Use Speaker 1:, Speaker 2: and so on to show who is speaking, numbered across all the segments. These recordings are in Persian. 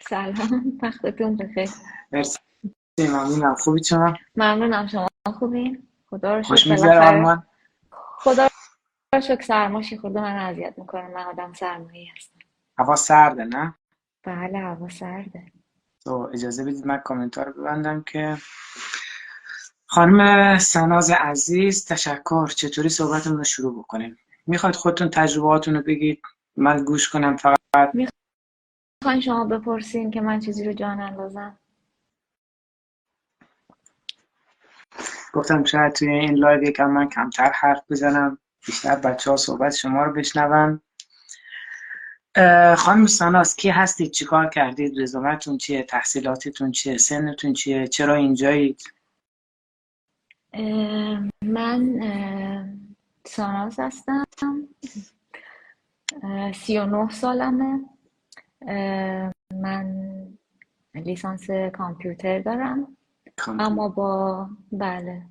Speaker 1: سلام، وقتتون بخیر.
Speaker 2: مرسی. ممنونم. خوبی شما؟
Speaker 1: ممنونم. شما خوبین؟ خدا رو شکر
Speaker 2: خوش میگذره
Speaker 1: بالاخره.
Speaker 2: آلمان؟
Speaker 1: خدا رو شکر. سرماشی خورده من اذیت میکنه. من آدم سرمایی هستم.
Speaker 2: هوا سرده نه؟
Speaker 1: بله، هوا سرده.
Speaker 2: تو اجازه بدید من کامنت ها رو ببندم که خانم سناز عزیز تشکر. چطوری صحبتمون رو شروع بکنیم؟ میخواید خودتون تجربهاتون رو بگید من گوش کنم فقط؟
Speaker 1: میخواین شما بپرسین که من چیزی رو جان اندازم؟
Speaker 2: گفتم شاید توی این لایو یکم من کمتر حرف بزنم، بیشتر بچه ها صحبت شما رو بشنون. خانم ساناز کی هستید؟ چیکار کردید؟ رزومتون چیه؟ تحصیلاتتون چیه؟ سنتون چیه؟ چرا اینجایید؟
Speaker 1: من ساناز هستم. 39 سالمه. من لیسانس کامپیوتر دارم. بله،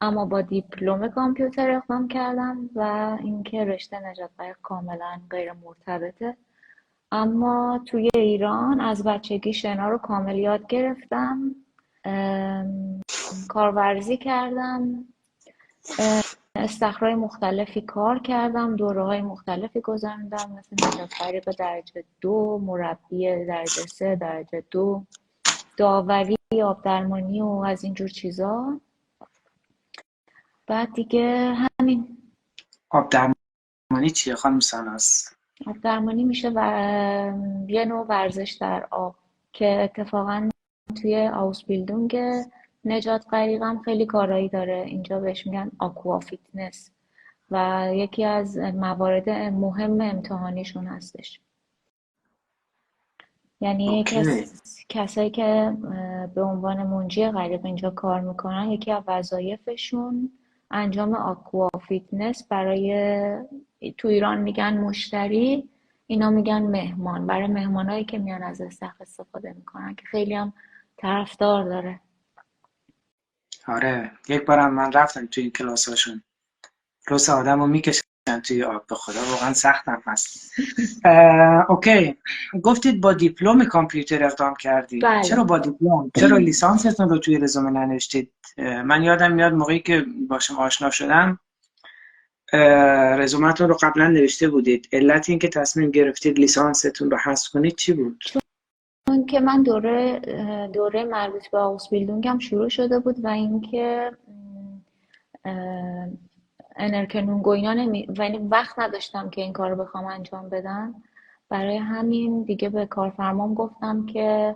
Speaker 1: اما با دیپلم کامپیوتر اقدام کردم و اینکه رشته نجات کاملا غیر مرتبطه. اما توی ایران از بچگی شنا رو کامل یاد گرفتم. کارورزی کردم. استخرهای مختلفی کار کردم. دوره‌های مختلفی گذروندم، مثل نجات غریق درجه 2، مربی درجه 3، درجه 2، داوری، آب درمانی و از اینجور چیزا. بعد دیگه همین.
Speaker 2: آب درمانی چیه خانم ساناز؟
Speaker 1: آب درمانی میشه یه نوع ورزش در آب که اتفاقا توی آوسبیلدونگ نجات غریقم خیلی کارایی داره. اینجا بهش میگن آکوا فیتنس و یکی از موارد مهم امتحانیشون هستش. یعنی
Speaker 2: اوکی.
Speaker 1: کسایی که به عنوان منجی غریق اینجا کار میکنن، یکی از وظایفشون انجام آکوا فیتنس برای، تو ایران میگن مشتری، اینا میگن مهمان، برای مهمانایی که میان از استخر استفاده میکنن، که خیلی هم طرفدار داره.
Speaker 2: آره، یک بارم من رفتم توی این کلاساشون، رس آدم رو میکشن توی آب، به خدا واقعا سختم هست. اوکی، گفتید با دیپلم کامپیوتر اقدام کردید.
Speaker 1: بله.
Speaker 2: چرا با دیپلم؟ چرا لیسانستون رو توی رزومه ننوشتید؟ من یادم میاد موقعی که با شما آشنا شدم رزومتون رو قبلا نوشته بودید. علت این که تصمیم گرفتید لیسانستون رو حذف کنید چی بود؟
Speaker 1: چون که من دوره مربوط به آوسبیلدونگم شروع شده بود و اینکه انرکنونگو اینا یعنی وقت نداشتم که این کار رو بخوام انجام بدم. برای همین دیگه به کارفرمام گفتم که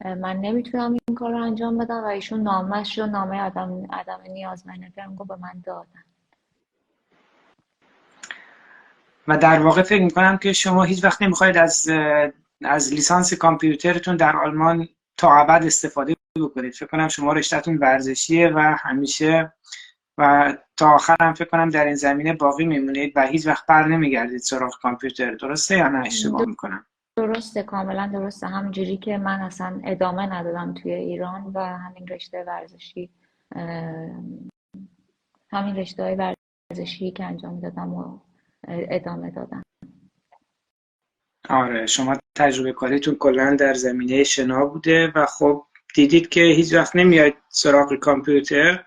Speaker 1: من نمیتونم این کار رو انجام بدم و ایشون نامه عدم نیاز منگو به من دادن.
Speaker 2: و در واقع فکر میکنم که شما هیچ وقت نمیخواید از لیسانس کامپیوترتون در آلمان تا ابد استفاده بکنید. فکر کنم شما رشته‌تون ورزشیه و همیشه و تا آخر هم فکر کنم در این زمینه باقی میمونید و هیچ وقت بر نمیگردید سراغ کامپیوتر. درسته یا نه اشتباه میکنم؟
Speaker 1: درسته، کاملا درسته. همینجوری که من اصلا ادامه ندادم توی ایران و همین رشته ورزشی، همین رشته های ورزشی که انجام دادم و ادامه دادم.
Speaker 2: آره، شما تجربه کاریتون کلا در زمینه شنا بوده و خب دیدید که هیچ وقت نمیاید سراغ کامپیوتر،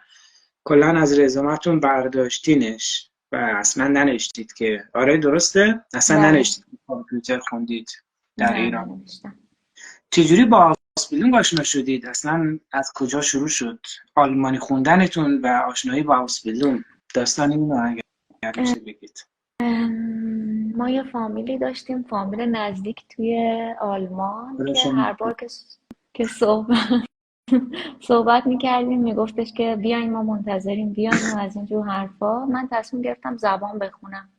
Speaker 2: کلا از رزومتون برداشتینش و اصلا ننوشتید که آره درسته؟ اصلا
Speaker 1: بله.
Speaker 2: ننوشتید کامپیوتر خوندید در
Speaker 1: نه،
Speaker 2: ایران.
Speaker 1: ننوشتم.
Speaker 2: چجوری با آوسبیلدونگ آشنا شدید؟ اصلا از کجا شروع شد آلمانی خوندنتون و آشنایی با آوسبیلدونگ؟ داستان اینو اگر میشه بگید.
Speaker 1: ما یه فامیلی داشتیم، فامیل نزدیک توی آلمان، که هر بار که صحبت میکردیم میگفتش که بیاین ما منتظریم، بیاین و از اینجور حرفا. من تصمیم گرفتم زبان بخونم.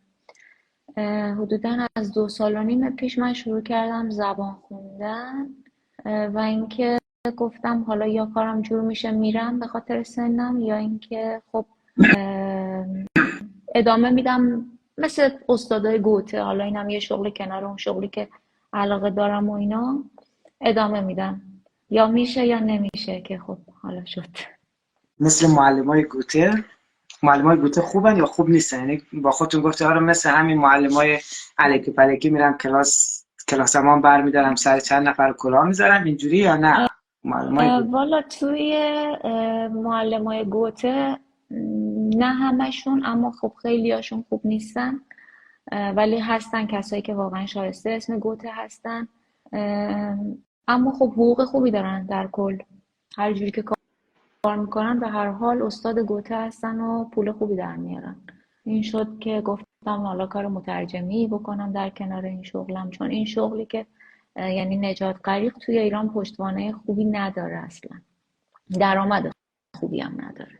Speaker 1: حدوداً از 2 سال و نیم پیش من شروع کردم زبان خوندن و اینکه گفتم حالا یا کارم جور میشه میرم به خاطر سنم، یا اینکه خب ادامه میدم مثل استادای گوته، حالا اینم یه شغل کنار اون شغلی که علاقه دارم و اینا ادامه میدم، یا میشه یا نمیشه که خب حالا شد.
Speaker 2: مثل معلمای گوته؟ معلمای گوته خوبن یا خوب نیستن؟ یعنی با خودتون گفته آره مثل همین معلمای الکی پلکی میرم کلاس کلاس هم برمیدارم سر چند نفر کلاه میذارم اینجوری یا نه معلومای بود؟
Speaker 1: والا توی معلمای گوته نه همشون، اما خب خیلی هاشون خوب نیستن. ولی هستن کسایی که واقعا شایسته اسم گوته هستن. اما خب حقوق خوبی دارن در کل. هر جوری که کار میکنن به هر حال استاد گوته هستن و پول خوبی در میارن. این شد که گفتم حالا کار مترجمی بکنم در کنار این شغلم، چون این شغلی که یعنی نجات غریق توی ایران پشتوانه خوبی نداره، اصلا درآمد خوبی هم نداره.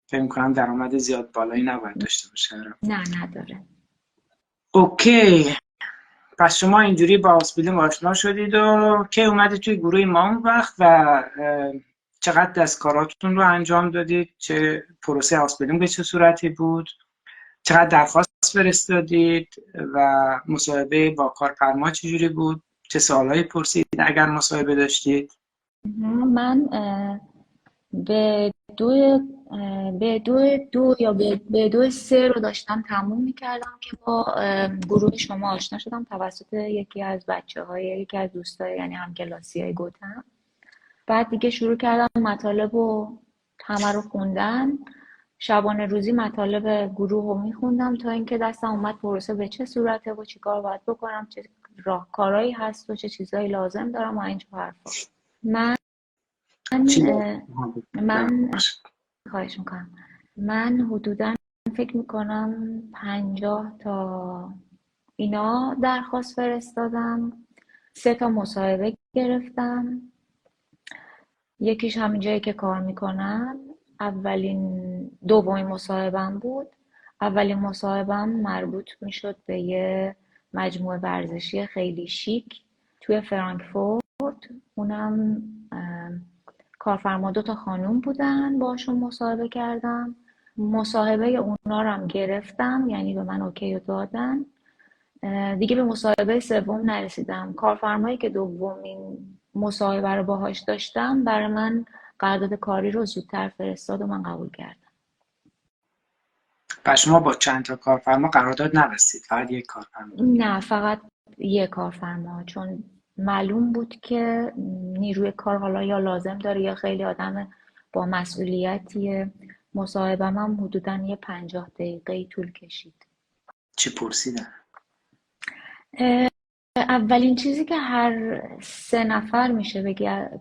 Speaker 2: فکر می‌کنم درآمد زیاد بالایی نباید داشته باشه.
Speaker 1: نه نداره.
Speaker 2: اوکی، پس شما اینجوری با آسپیلوم آشنا شدید و که اومدید توی گروه ما اون وقت و چقدر از کاراتون رو انجام دادید؟ چه پروسه آسپیلوم به چه صورتی بود؟ چقدر درخواست فرستادید و مصاحبه با کارفرما چجوری بود؟ چه سوالایی پرسید اگر مصاحبه داشتید؟
Speaker 1: من به دو سه رو داشتم تموم میکردم که با گروه شما آشنا شدم توسط یکی از یکی از دوستای یعنی همکلاسی های گوتم. بعد دیگه شروع کردم مطالب و همه رو خوندن. شبانه روزی مطالب گروه رو میخوندم تا اینکه دستم اومد پروسه به چه صورته و چی کار باید بکنم، چه راهکارهایی هست و چه چیزایی لازم دارم و اینجور حرفا. من من خواهش میکنم. من حدودا فکر میکنم 50 تا اینا درخواست فرستادم. 3 تا مصاحبه گرفتم. یکیش همین جایی که کار میکنم. دومین مصاحبم بود. اولین مصاحبم مربوط میشد به یه مجموعه ورزشی خیلی شیک توی فرانکفورت. اونم کارفرما 2 تا خانوم بودن، باشون مصاحبه کردم. مصاحبه اونا رو هم گرفتم، یعنی به من اوکی رو دادن. دیگه به مصاحبه سوم نرسیدم. کارفرمایی که دومین مصاحبه رو باهاش داشتم برای من قرارداد کاری رو زودتر فرستاد و من قبول کردم.
Speaker 2: پس شما با چند تا کارفرما قرارداد نبستید؟ فقط یک کارفرما؟
Speaker 1: نه، فقط یک کارفرما، چون معلوم بود که نیروی کار حالا یا لازم داره یا خیلی آدم با مسئولیتیه. مصاحبه‌م هم حدوداً یه 50 دقیقه طول کشید.
Speaker 2: چی پرسیدن؟
Speaker 1: اولین چیزی که هر 3 نفر میشه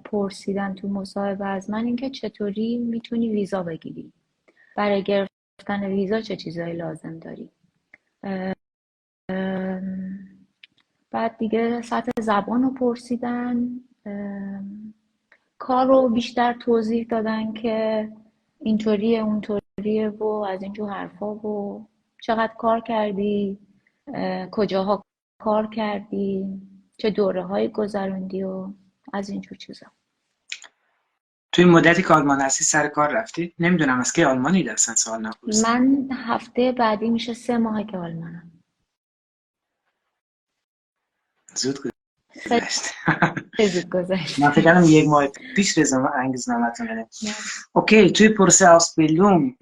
Speaker 1: پرسیدن تو مصاحبه از من این که چطوری میتونی ویزا بگیری، برای گرفتن ویزا چه چیزایی لازم داری. بعد دیگه سطح زبان رو پرسیدن. کار رو بیشتر توضیح دادن که اینطوریه اونطوریه و از اینجور حرفا و چقدر کار کردی، کجاها کار کردی، چه دوره‌هایی گذروندی و از اینجور چیزا.
Speaker 2: توی مدتی که آلمان هستی سر کار رفتید؟ نمیدونم از که آلمانی اصلا سوال نپرسیدم.
Speaker 1: من هفته بعدی میشه 3 ماه که آلمانم.
Speaker 2: زود گذشت.
Speaker 1: زود گذشت.
Speaker 2: من فکر کردم 1 ماه پیش انگیزنامه‌تون بده. اوکی، توی پروسه آسپیلوم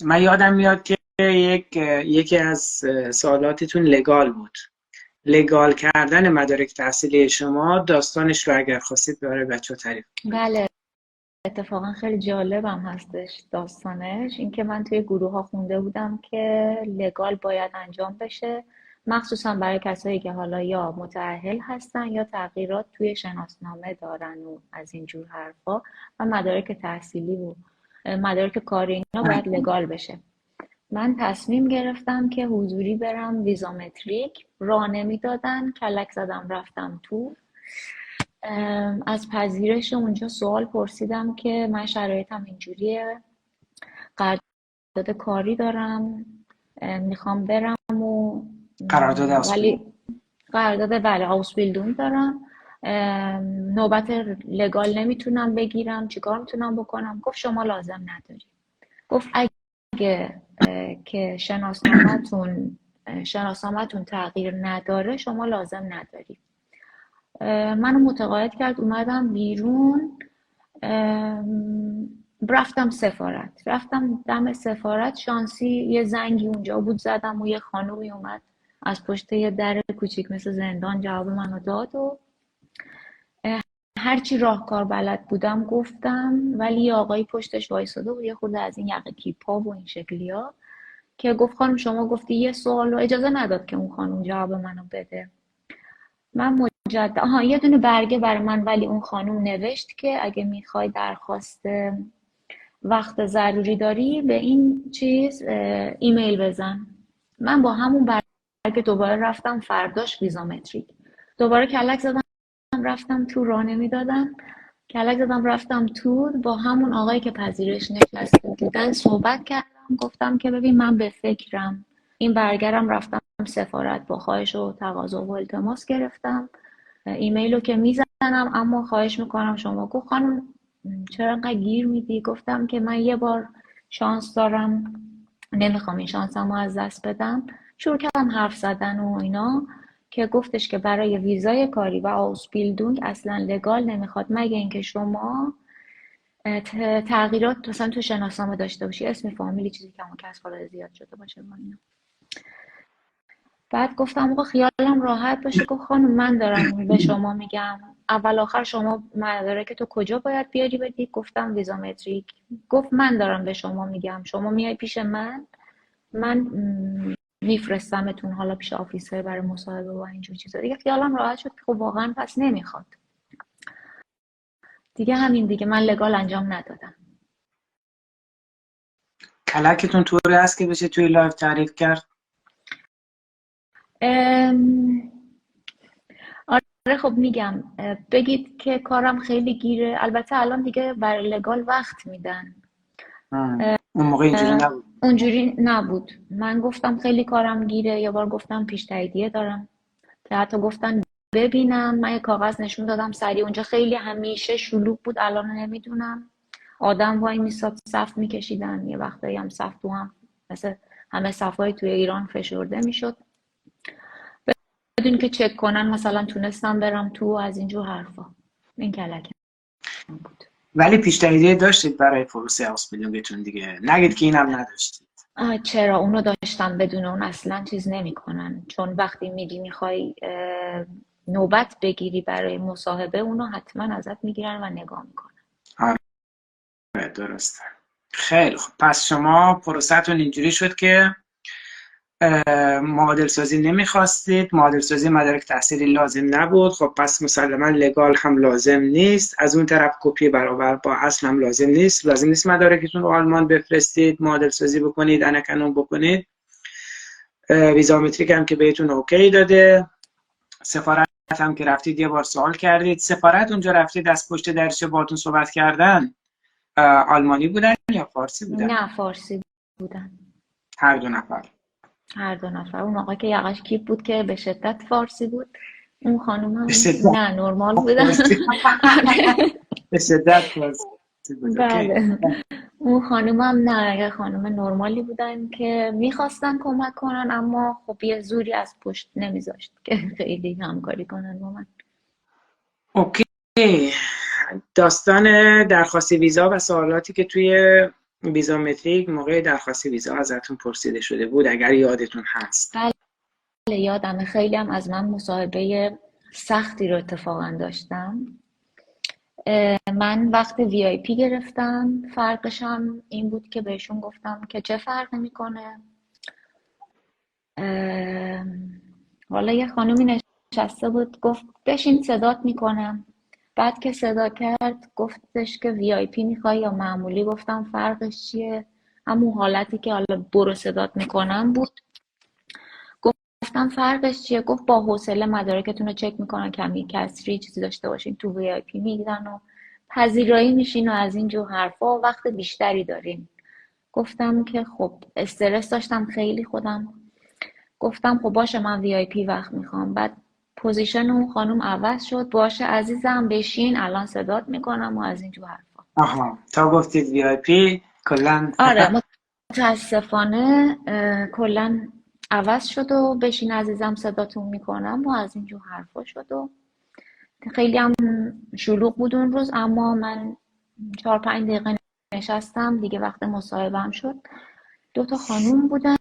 Speaker 2: من یادم میاد که یکی از سوالاتتون لگال بود. لگال کردن مدارک تحصیلی شما، داستانش رو اگر خواستید برای بچه‌ها تعریف کنید.
Speaker 1: بله، اتفاقا خیلی جالبم هستش داستانش. اینکه من توی گروه ها خونده بودم که لگال باید انجام بشه، مخصوصا برای کسایی که حالا یا متأهل هستن یا تغییرات توی شناسنامه دارن و از اینجور حرفا، و مدارک تحصیلی و مدارک کاری اینا باید لگال بشه. من تصمیم گرفتم که حضوری برم ویزامتریک. راه نمیدادن، کلک زدم رفتم تو. از پذیرش اونجا سوال پرسیدم که من شرایطم اینجوریه، قرارداد کاری دارم، میخوام برم و ولی قرارداد آوسبیلدون دارم، نوبت لگال نمیتونم بگیرم، چیکار میتونم بکنم؟ گفت شما لازم نداری. گفت اگه که شناسنامه‌تون تغییر نداره شما لازم نداری. منو متقاعد کرد، اومدم بیرون. رفتم دم سفارت. شانسی یه زنگی اونجا بود زدم و یه خانومی اومد از پشت یه در کوچیک مثل زندان جواب منو داد و هرچی راهکار بلد بودم گفتم، ولی یه آقایی پشتش وایساده بود، یه خورده از این یقه کیپا و این شکلیا، که گفت خانم شما گفتی یه سوال، و اجازه نداد که اون خانم جواب منو بده. من یه دونه برگه برای من، ولی اون خانم نوشت که اگه میخوای درخواست وقت ضروری داری به این چیز ایمیل بزن. من با همون برگه دوباره رفتم فرداش ویزامتریک، دوباره کلک زدم رفتم تو، راه نمیدادن، کلک زدم رفتم تو، با همون آقایی که پذیرش نشسته بودن صحبت کردم، گفتم که ببین من به فکرم این برگرم، رفتم سفارت با خواهش و تقاضا و التماس گرفتم ایمیل رو که میزنم، اما خواهش میکنم شما. گفت خانم چرا انقدر گیر میدی؟ گفتم که من یه بار شانس دارم، نمیخوام این شانسمو از دست بدم. شروع کردم حرف زدن و اینا، که گفتش که برای ویزای کاری و آوسبیلدونگ اصلا لگال نمیخواد مگه اینکه شما تغییرات مثلا تو شناسنامه داشته باشی، اسم فامیلی چیزی که اون کس فارغ زیاد شده باشه و اینا. بعد گفتم آقا خیالم راحت باشه. گفت خانم من دارم به شما میگم اول آخر شما مدارک تو کجا باید بیاری بدی؟ گفتم ویزامتریک. گفت من دارم به شما میگم شما میای پیش من میفرستمتون حالا پیش آفیسر برای مصاحبه و اینجور چیزا. دیگه خیالم راحت شد که خب واقعا پس نمیخواد دیگه. همین دیگه، من لگال انجام ندادم.
Speaker 2: کلکتون طوری هست که بشه توی لایف تعریف کرد؟
Speaker 1: آره خب میگم، بگید که کارم خیلی گیره. البته الان دیگه برای لگال وقت میدن،
Speaker 2: اون موقع اینجوری نبود.
Speaker 1: اونجوری نبود. من گفتم خیلی کارم گیره، یه بار گفتم پیش تاییدیه دارم، که حتی گفتن ببینم، من یه کاغذ نشون دادم سریع. اونجا خیلی همیشه شلوغ بود، الان نمیدونم، آدم وای میساد صف میکشیدن، یه وقتایی هم صف تو هم مثل همه صفای توی ایران فشرده میشد بدون که چک کنن. مثلا تونستم برم تو از اینجور حرفا. این کلکه بود.
Speaker 2: ولی پیش تاییدیه داشتید برای پروسه آوسبیلدونگتون دیگه، نگید که اینم نداشتید.
Speaker 1: چرا اونو داشتم، بدون اون اصلا چیز نمیکنن، چون وقتی میگی میخوای نوبت بگیری برای مصاحبه اونو حتما ازت میگیرن و نگاه میکنن.
Speaker 2: آره درسته. خیلی خب، پس شما پروسه‌تون اینجوری شد که معادل سازی نمیخواستید، معادل سازی مدارک تحصیلی لازم نبود، خب پس مسلما لگال هم لازم نیست، از اون طرف کپی برابر با اصل هم لازم نیست مدارکتون رو آلمان بفرستید، معادل سازی بکنید، انکنون بکنید. ویزامتریک هم که بهتون اوکی داده، سفارت هم که رفتید یه بار سوال کردید، سفارت اونجا رفتید از پشت درچه باهاتون صحبت کردن، آلمانی بودن یا فارسی بودن؟
Speaker 1: نه فارسی بودن.
Speaker 2: هر دو نفر.
Speaker 1: اون آقا که یقش کیپ بود که به شدت فارسی بود، اون خانم هم نه نرمال بودن.
Speaker 2: به شدت فارسی بود.
Speaker 1: بله. اون خانم هم نه، خانم نرمالی بودن که میخواستن کمک کنن، اما خب یه زوری از پشت نمیذاشت که خیلی همکاری کنن با من.
Speaker 2: اوکی. داستان درخواست ویزا و سوالاتی که توی ویزامتریک موقع درخواست ویزا ازتون پرسیده شده بود اگر یادتون هست؟
Speaker 1: بله یادمه. خیلی هم از من مصاحبه سختی رو اتفاقا داشتم. من وقت VIP گرفتم، فرقش هم این بود که بهشون گفتم که چه فرق میکنه. حالا یه خانومی نشسته بود گفت بشین صدات میکنم. بعد که صدا کرد گفتش که VIP میخوای یا معمولی؟ گفتم فرقش چیه؟ همون حالتی که حالا برو صدات میکنم بود. گفتم فرقش چیه؟ گفت با حوصله مدارکتون رو چک میکنن، کمی کسری چیزی داشته باشین تو VIP میگیرن و پذیرایی میشین و از اینجور حرفا، وقت بیشتری دارین. گفتم که خب استرس داشتم خیلی خودم. گفتم خب باشه من VIP وقت میخوام. بعد پوزیشن اون خانم عوض شد، باشه عزیزم بشین الان صدات میکنم و از اینجور حرفا.
Speaker 2: آها، تا گفتید VIP کلن.
Speaker 1: آره متاسفانه کلن عوض شد و بشین عزیزم صداتون میکنم و از اینجور حرفا شد و خیلی هم شلوغ بود اون روز. اما من 4-5 دقیقه نشستم دیگه، وقت مصاحبه‌ام شد. 2 تا خانوم بودن،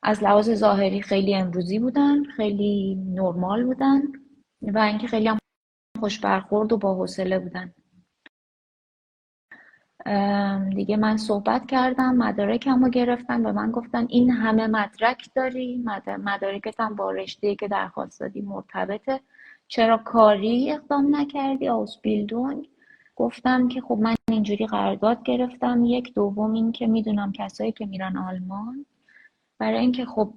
Speaker 1: از لحاظ ظاهری خیلی امروزی بودن، خیلی نرمال بودن و اینکه خیلی هم خوش برخورد و با حوصله بودن. دیگه من صحبت کردم، مدارکم رو گرفتن، به من گفتن این همه مدرک داری، مدارکت هم با رشته‌ای که درخواست دادی مرتبطه، چرا کاری اقدام نکردی آوسبیلدونگ؟ گفتم که خب من اینجوری قرارداد گرفتم. یک، دوم این که میدونم کسایی که میرن آلمان برای اینکه خب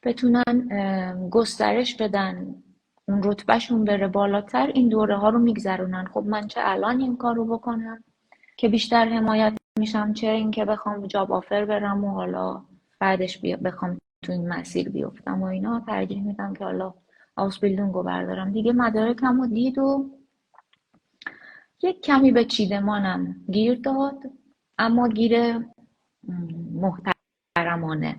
Speaker 1: بتونن گسترش بدن، اون رتبهشون بره بالاتر، این دوره ها رو میگذرونن. خب من چه الان این کار رو بکنم که بیشتر حمایت میشم، چه این که بخوام جاب آفر برم و حالا بعدش بخوام تو این مسیر بیفتم و اینا. ترجیح میدم که حالا آوسبیلدونگ رو بردارم دیگه. مدارکم رو دید و یک کمی به چیدمانم گیر داد، اما گیر محترمانه،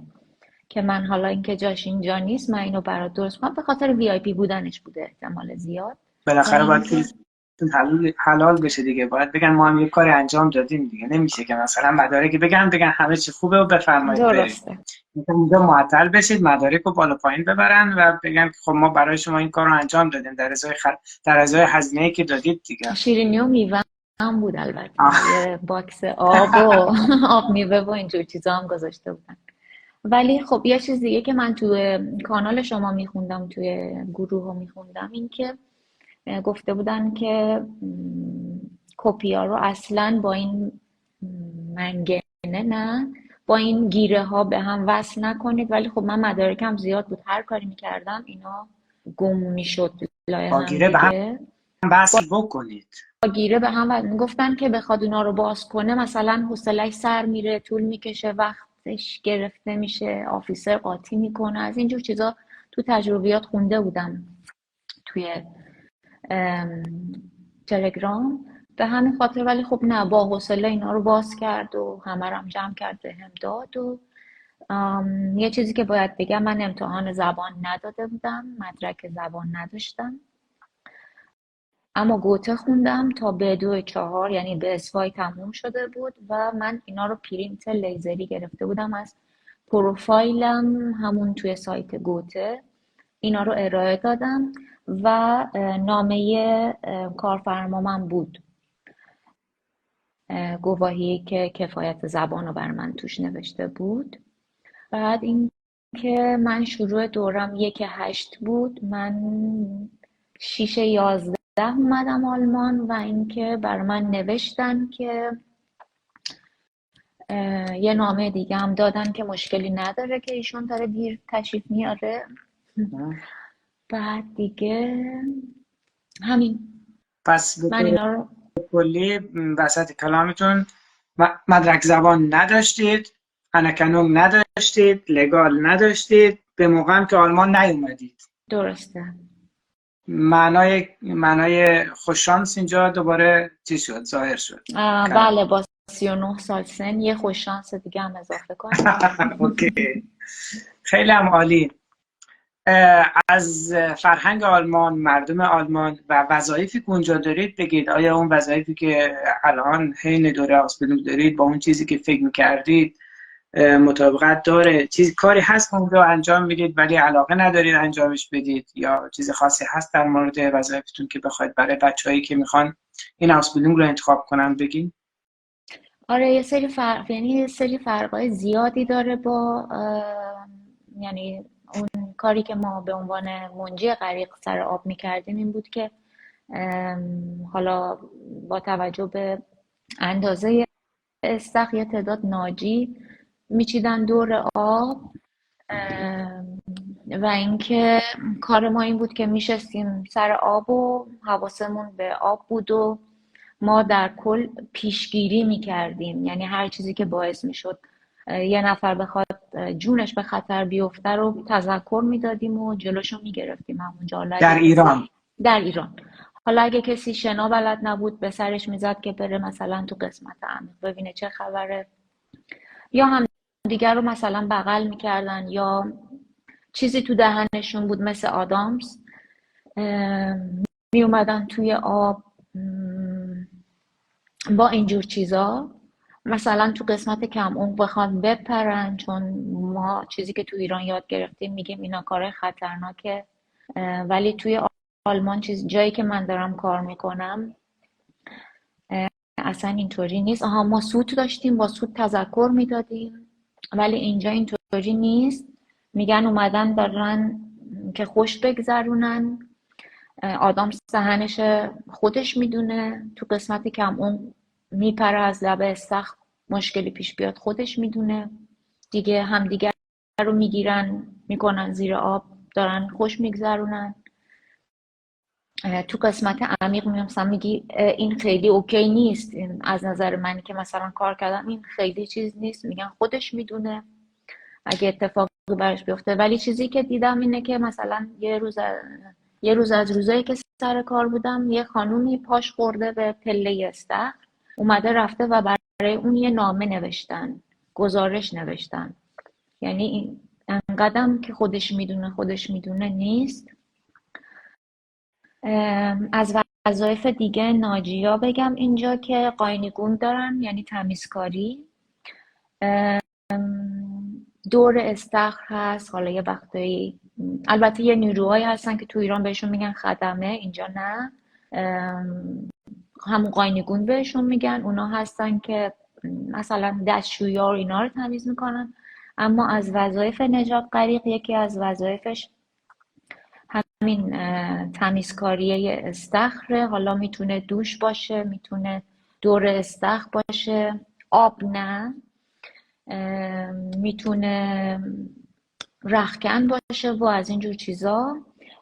Speaker 1: که من حالا اینکه جاش اینجا نیست من اینو برات درست کنم، به خاطر وی آی پی بودنش بوده احتمال زیاد. و
Speaker 2: بالاخره باید
Speaker 1: اینکه
Speaker 2: حلال بشه دیگه، باید بگن ما هم یه کاری انجام دادیم دیگه. نمیشه که مثلا مدارک بگن همه چی خوبه و بفرمایید برید.
Speaker 1: درسته
Speaker 2: مثلا اینجا معطل بشید، مدارک رو بالا پایین ببرن و بگن که خب ما برای شما این کار رو انجام دادیم در ازای هزینه‌ای که دادید دیگه.
Speaker 1: شیرینی و میوه هم بود البته، یه باکس آب و آب میوه و اینجور چیزا هم گذاشته بودن. ولی خب یه چیز دیگه که من توی کانال شما میخوندم، توی گروه میخوندم، این که گفته بودن که کپیا رو اصلا با این منگنه، نه با این گیره ها به هم وصل نکنید. ولی خب من مدارکم زیاد بود، هر کاری میکردم اینا گم میشد لای
Speaker 2: با
Speaker 1: هم
Speaker 2: گیره به هم
Speaker 1: دیگه.
Speaker 2: وصل بکنید.
Speaker 1: با گیره به هم وصل میگفتن که بخواد اونا رو باز کنه مثلا حوصله‌اش سر میره، طول میکشه، وقتش گرفته میشه، آفیسر قاطی میکنه. از اینجور چیزا تو تجربیات خونده بودم توی تلگرام. به همین خاطر ولی خب نه، با حوصله اینا رو باز کرد و همه رو هم جمع کرد به هم داد. و یه چیزی که باید بگم، من امتحان زبان نداده بودم، مدرک زبان نداشتم، اما گوته خوندم تا B2 4، یعنی به اسوای تموم شده بود و من اینا رو پرینت لیزری گرفته بودم از پروفایلم همون توی سایت گوته. اینا رو ارائه دادم و نامه کارفرمامم بود، گواهی که کفایت زبان رو بر من توش نوشته بود. بعد این که من شروع دورم 1/8 بود، من 6/11 اومدم آلمان و اینکه بر من نوشتن که یه نامه دیگه هم دادن که مشکلی نداره که ایشون داره دیر تشریف میاره. بعد دیگه همین.
Speaker 2: پس به
Speaker 1: من
Speaker 2: طور
Speaker 1: اینا رو
Speaker 2: کلی وسط کلامتون مدرک زبان نداشتید، انکنون نداشتید، لگال نداشتید، به موقع هم که آلمان نیومدید.
Speaker 1: درسته.
Speaker 2: معنای خوششانس اینجا دوباره چی شد، ظاهر شد.
Speaker 1: بله، با 39 سال سن یه خوش شانس دیگه هم اضافه کنیم.
Speaker 2: اوکی، خیلی هم عالی. از فرهنگ آلمان، مردم آلمان و وظایفی که اونجا دارید بگید. آیا اون وظایفی که الان حین دوره آوسبیلدونگ دارید با اون چیزی که فکر میکردید مطابقت داره؟ کاری هست که اونجا انجام میدید ولی علاقه ندارید انجامش بدید، یا چیز خاصی هست در مورد وظایفتون که بخواید برای بچه‌هایی که میخوان این آوسبیلدونگ رو انتخاب کنن بگین؟
Speaker 1: آره، یه سری فرق، یعنی یه سری فرقای زیادی داره با یعنی اون کاری که ما به عنوان منجی غریق سر آب میکردیم. این بود که حالا با توجه به اندازه استخر یه تعداد ناجی میچیدن دور آب و اینکه کار ما این بود که میشستیم سر آب و حواسمون به آب بود و ما در کل پیشگیری میکردیم. یعنی هر چیزی که باعث میشد یه نفر بخواد جونش به خطر بیفته رو تذکر میدادیم و جلوشو میگرفتیم همونجا.
Speaker 2: در ایران؟
Speaker 1: در ایران. حالا اگه کسی شنا بلد نبود به سرش میزد که بره مثلا تو قسمت عمیق ببینه چه خبره، یا هم دیگر رو مثلا بغل میکردن یا چیزی تو دهنشون بود مثل آدامس، می اومدن توی آب با اینجور چیزا مثلا تو قسمت کم عمق بخوان بپرن، چون ما چیزی که تو ایران یاد گرفتیم میگیم اینا کار خطرناکه، ولی توی آلمان جایی که من دارم کار میکنم اصلا اینطوری نیست. ما سوت داشتیم، با سوت تذکر میدادیم، ولی اینجا اینطوری نیست. میگن اومدن دارن که خوش بگذرونن، آدم سهنش خودش میدونه، تو قسمت کم اون میپره از لب استخر، مشکلی پیش بیاد خودش میدونه دیگه. همدیگر رو میگیرن میکنن زیر آب، دارن خوش میگذرونن. تو قسمت عمیق مثلا میگی این خیلی اوکی نیست، این از نظر منی که مثلا کار کردم این خیلی چیز نیست، میگن خودش میدونه اگه اتفاقی براش بیفته. ولی چیزی که دیدم اینه که مثلا یه روز از روزایی که سر کار بودم، یه خانومی پاش خورده به پله استخر، اومده رفته و برای اون یه نامه نوشتن، گزارش نوشتن. یعنی این انقدرم که خودش میدونه نیست. از وظایف دیگه ناجیا بگم اینجا که قاینگون دارن، یعنی تمیزکاری. دور استخر هست. حالا یه وقتایی البته یه نیروهایی هستن که تو ایران بهشون میگن خدمه، اینجا نه، همون قاینگون بهشون میگن. اونا هستن که مثلا دستشویی اینا رو تمیز میکنن. اما از وظایف نجات غریق یکی از وظایفش همین تمیزکاریه استخره. حالا میتونه دوش باشه، میتونه دور استخر باشه، آب نه، میتونه رختکن باشه و از اینجور چیزا.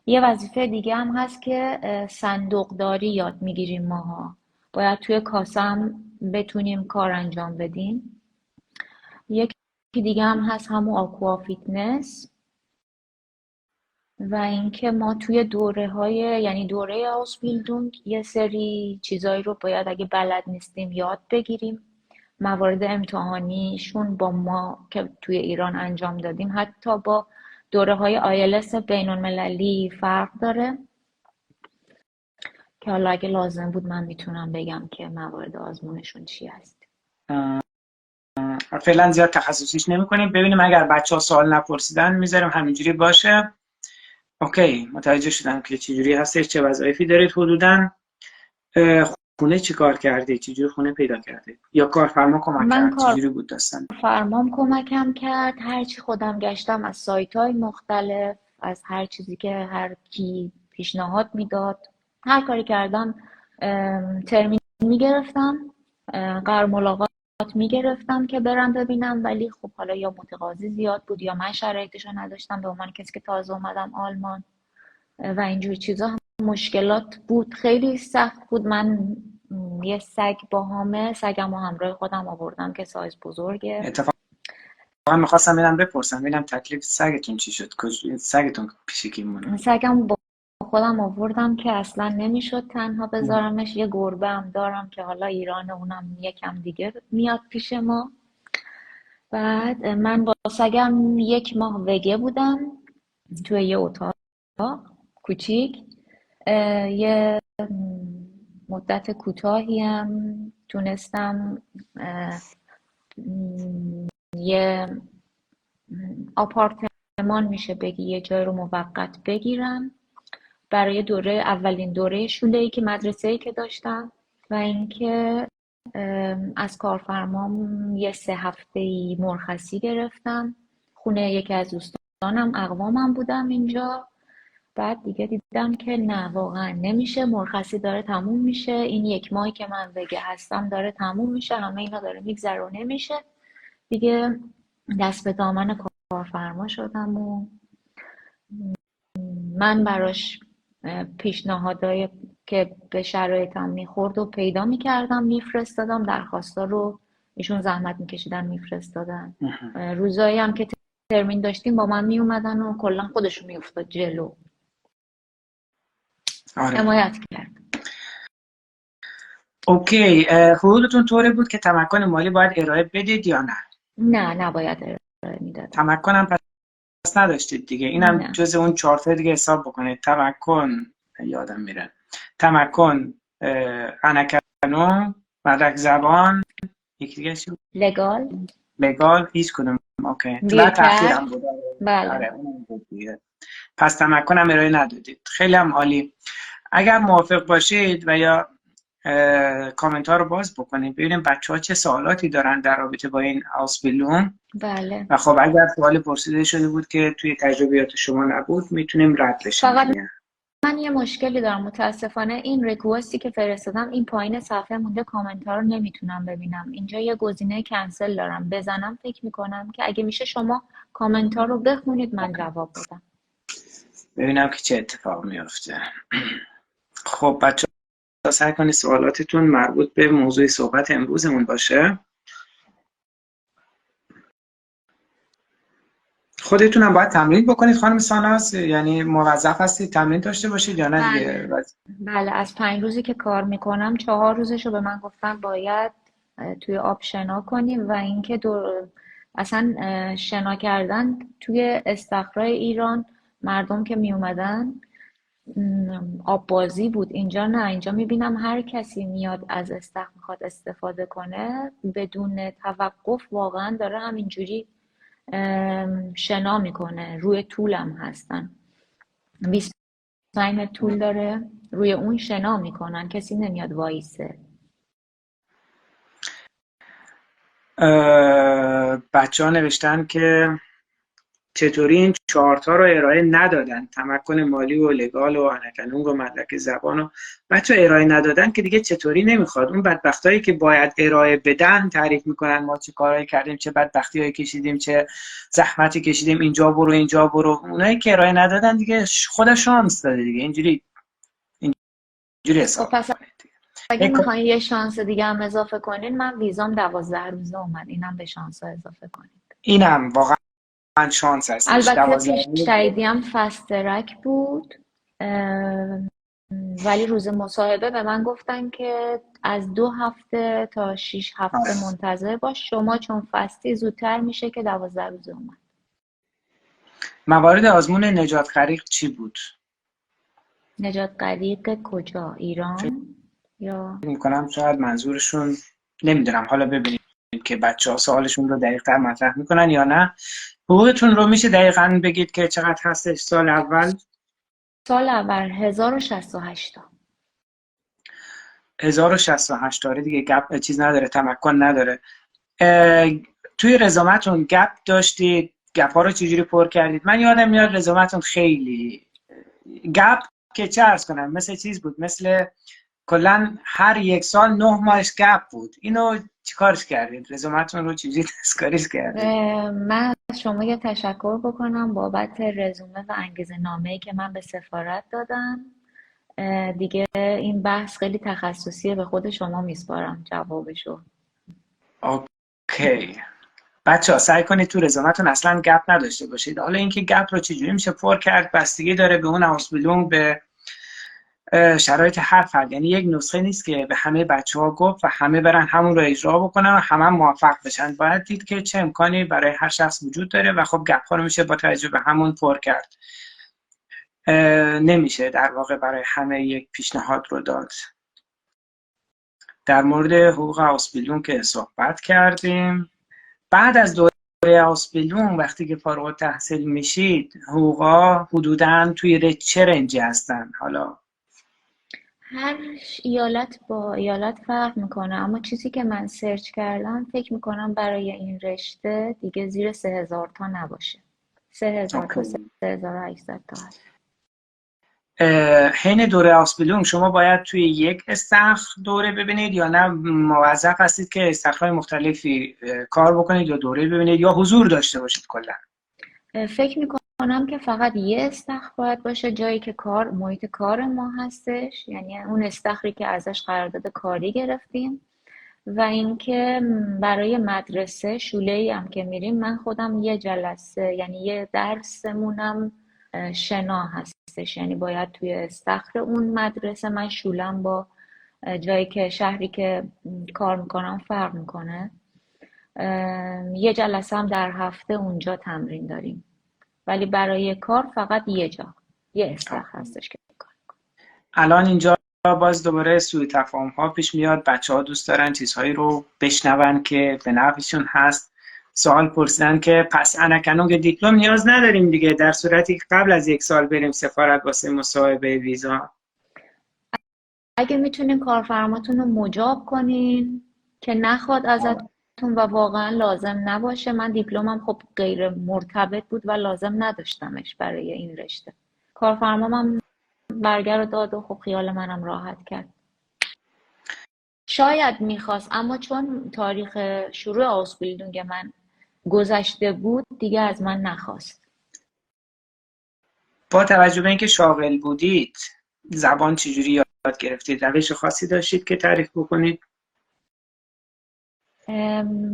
Speaker 1: یه وظیفه دیگه هم هست که صندوقداری یاد میگیریم ماها، باید توی کاسه هم بتونیم کار انجام بدیم. یکی دیگه هم هست همون آکوا فیتنس، و اینکه ما توی یعنی دوره آسبیلدونگ یه سری چیزایی رو باید اگه بلد نیستیم یاد بگیریم. موارد امتحانیشون با ما که توی ایران انجام دادیم حتی با دوره های آیلتس بین المللی فرق داره، که حالا اگه لازم بود من میتونم بگم که موارد آزمونشون چی هست.
Speaker 2: فعلا زیاد تخصصیش نمی کنیم، ببینیم اگر بچه ها سوال نپرسیدن میذاریم همینجوری باشه. اوکی، متوجه شدم که چجوری هستش، چه وظایفی دارید حدوداً. خونه چی کار کردی؟ چجوری خونه پیدا کردی؟ یا کارفرما کمک کرد؟ چجوری بود داستان؟
Speaker 1: کارفرمام کمکم کرد. هرچی خودم گشتم از سایت‌های مختلف، از هر چیزی که هر کی پیشنهاد میداد، هر کاری کردم. ترمین میگرفتم، قرار ملاقات میگرفتم که برم ببینم، ولی خب حالا یا متقاضی زیاد بود یا من شرایطشو نداشتم به عنوان کسی که تازه اومدم آلمان و اینجور چیزا. مشکلات بود، خیلی سخت بود. من یه سگ باهامه، سگم و همراه خودم آوردم که سایز بزرگه.
Speaker 2: اتفاقا میخواستم بپرسم ببینم تکلیف سگتون چی شد؟ سگتون پیش کی مونه؟
Speaker 1: سگم با خودم آوردم که اصلا نمیشد تنها بذارمش. یه گربه هم دارم که حالا ایران، اونم یکم دیگه میاد پیش ما. بعد من با سگم 1 ماه وگه بودم توی یه اتاق کوچیک. یه مدت کوتاهی هم تونستم یه آپارتمان میشه بگی، یه جای رو موقت بگیرم برای اولین دوره شوله‌ای که مدرسه‌ای که داشتم. و اینکه از کارفرمام یه 3 هفته‌ای مرخصی گرفتم. خونه یکی از دوستانم، اقوامم بودم اینجا. بعد دیگه دیدم که نه، واقعا نمیشه، مرخصی داره تموم میشه، این 1 ماهی که من وگه هستم داره تموم میشه، همه اینا داره میگذره و نمیشه دیگه. دست به دامن کارفرما شدم و من براش پیشنهادایی که به شرایطم میخورد و پیدا میکردم، میفرستادم، درخواستا رو ایشون زحمت میکشیدن میفرستادن. روزایی هم که ترمین داشتیم با من میومدن و کلا خودشون میافتاد جلو. حمایت کرد.
Speaker 2: اوکی، حدودتون طوری بود که تمکن مالی باید ارائه بدید یا نه؟
Speaker 1: نه، نباید ارائه میداد.
Speaker 2: تمکنم پس نداشتید دیگه. اینم جز اون 4 تا دیگه حساب بکنید. تمکن، یادم میره، تمکن، انکانو، مدرک زبان یکی دیگه چی بود؟
Speaker 1: لگال.
Speaker 2: لگال هیچ کدوم. اوکی. و تأخیر
Speaker 1: ویرکر.
Speaker 2: هم بود.
Speaker 1: بله.
Speaker 2: آره اونم بود دیگه. پس تمکن هم ارائه ندادید. خیلی هم عالی. اگر موافق باشید و یا کامنت ها رو باز بکنید ببینیم بچه ها چه سوالاتی دارن در رابطه با این آسپیلوم.
Speaker 1: بله.
Speaker 2: و خب اگر سوال پرسیده شده بود که توی تجربیات شما نبود میتونیم رد بشیم
Speaker 1: فقط
Speaker 2: دیگه.
Speaker 1: من یه مشکلی دارم، متاسفانه این ریکوستی که فرستادم این پایین صفحه مونده، کامنت ها رو نمیتونم ببینم. اینجا یه گزینه کنسل دارم، بزنم فکر میکنم که اگه میشه شما کامنت ها رو بخونید من جواب بدم.
Speaker 2: ببینم که چه اتفاق میفته. خب بچه ها سعی کنید سوالاتتون مربوط به موضوع صحبت امروزمون باشه. خودتونم باید تمرین بکنید خانم ساناز، یعنی موظف هستید تمرین داشته باشید یا نه دیگه؟
Speaker 1: بله. بله، از 5 روزی که کار میکنم 4 روزشو به من گفتن باید توی آب شنا کنیم و اینکه اصلا شنا کردن توی استخرای ایران مردم که می اومدن آب بازی بود. اینجا نه، اینجا میبینم هر کسی میاد از استخر میخواد استفاده کنه بدون توقف واقعا داره همینجوری شنا میکنه. روی طولم هستن، 20 طول داره، روی اون شنا میکنن، کسی نمیاد وایسه.
Speaker 2: بچه ها نوشتن که چطوری این چارتا رو ارائه ندادن، تمکن مالی و لگال و انکنونگ و مدرک زبان و بچه ارائه ندادن که دیگه چطوری نمیخواد. اون بدبختایی که باید ارائه بدن تعریف میکنن ما چه کارهایی کردیم، چه بدبختی هایی کشیدیم، چه زحمتی کشیدیم، اینجا برو اینجا برو. اونایی که ارائه ندادن دیگه خود شانس داده دیگه، اینجوری
Speaker 1: خب
Speaker 2: حساب
Speaker 1: پس
Speaker 2: کنید
Speaker 1: اگه
Speaker 2: دیگه.
Speaker 1: میخواین یه شانس دیگه هم اضافه کنین، من ویزام 12 روزه اومد، اینم به شانس ها اضافه کنین.
Speaker 2: اینم واقعا شانس هستش.
Speaker 1: البته
Speaker 2: 12
Speaker 1: پیش تاییدی هم فست ترک بود، ولی روز مصاحبه به من گفتن که از 2 هفته تا 6 هفته منتظر باش، شما چون فستی زودتر میشه که 12 روزه اومد.
Speaker 2: موارد آزمون نجات غریق چی بود؟
Speaker 1: نجات غریق کجا؟
Speaker 2: فکر
Speaker 1: ایران یا
Speaker 2: میکنم شاید منظورشون، نمیدونم، حالا ببینیم که بچه ها سوالشون رو دقیق‌تر مطرح میکنن یا نه. حقوقتون رو میشه دقیقاً بگید که چقدر هستش سال اول؟
Speaker 1: سال اول 1068 تا.
Speaker 2: 1068 داره دیگه، گپ چیز نداره، تمکن نداره. توی رزومتون گپ داشتید؟ گپ ها رو چجوری پر کردید؟ من یادم میاد رزومتون خیلی گپ که چه عرض کنم مثل چیز بود، مثل کلا هر 1 سال 9 ماهش گپ بود. اینو چیکارش کردید؟ رزومتون رو چجوری دستکاریش کردید؟
Speaker 1: من از شما یه تشکر بکنم بابت رزومه و انگیزه نامه‌ای که من به سفارت دادم. دیگه این بحث خیلی تخصصیه، به خود شما میسپارم جوابشو.
Speaker 2: اوکی. بچه ها سعی کنید تو رزومتون اصلا گپ نداشته باشید. حالا اینکه گپ رو چجوری میشه پر کرد بستگی داره به اون آسپیلوم، به شرایط هر فرد. یعنی یک نسخه نیست که به همه بچه ها گفت و همه برن همون رو اجرا بکنن و همه موفق بشن. باید دید که چه امکانی برای هر شخص وجود داره و خب گپ ها رو میشه با توجه به همون پر کرد. نمیشه در واقع برای همه یک پیشنهاد رو داد. در مورد حقوق آسپیلوم که صحبت کردیم. بعد از دوره آسپیلوم وقتی که فارغ التحصیل میشید حقوقا حدوداً توی چه رنجی هستن؟ حالا
Speaker 1: هر ایالت با ایالت فرق میکنه، اما چیزی که من سرچ کردم فکر میکنم برای این رشته دیگه زیر 3000 تا نباشه. 3000 تا
Speaker 2: اوکی.
Speaker 1: 3800 تا هست.
Speaker 2: حین دوره آسپیلوم شما باید توی یک استخر دوره ببینید یا نه موظف هستید که استخرهای مختلفی کار بکنید یا دوره ببینید یا حضور داشته باشید کلا؟
Speaker 1: فکر میکنم که فقط یه استخر باید باشه، جایی که محیط کار ما هستش، یعنی اون استخری که ازش قرارداد کاری گرفتیم. و اینکه برای مدرسه شوله‌ای هم که میریم، من خودم یه جلسه یعنی یه درسمونم شنا هستش، یعنی باید توی استخر اون مدرسه من شولم با جایی که شهری که کار میکنم فرق میکنه. یه جلسه هم در هفته اونجا تمرین داریم، ولی برای کار فقط یه استخر هستش که کار.
Speaker 2: الان اینجا باز دوباره سوء تفاهم ها پیش میاد، بچه ها دوست دارن چیزهایی رو بشنون که به نفعشون هست. سوال پرسیدن که پس انکنونگ دیپلم نیاز نداریم دیگه، در صورتی که قبل از 1 سال بریم سفارت واسه مصاحبه ویزا.
Speaker 1: اگه میتونین کارفرماتون رو مجاب کنین که نخواد ازتون و واقعا لازم نباشه. من دیپلمم خب غیر مرتبط بود و لازم نداشتمش برای این رشته. کارفرمام برگر رو داد و خب خیال منم راحت کرد. شاید میخواست، اما چون تاریخ شروع آسبیلدونگ من گذشته بود دیگه از من نخواست.
Speaker 2: با توجه به اینکه شاغل بودید، زبان چجوری یاد گرفتید؟ روش خاصی داشتید که تعریف بکنید؟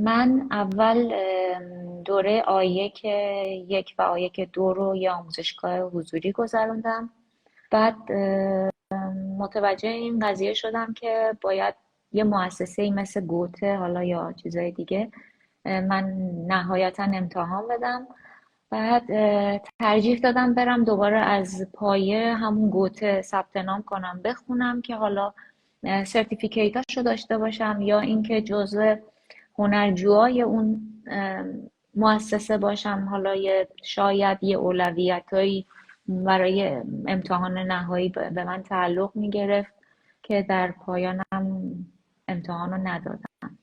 Speaker 1: من اول دوره آیک 1 و آیک 2 رو یه آموزشگاه حضوری گذروندم. بعد متوجه این قضیه شدم که باید یه مؤسسه‌ای مثل گوته حالا یا چیزای دیگه من نهایتا امتحان بدم. بعد ترجیح دادم برم دوباره از پایه همون گوته ثبت نام کنم بخونم که حالا سرتیفیکیتاشو داشته باشم یا اینکه جزو هنرجوهای اون مؤسسه باشم. حالا شاید یه اولویتایی برای امتحان نهایی به من تعلق میگرفت که در پایانم امتحان رو ندادم.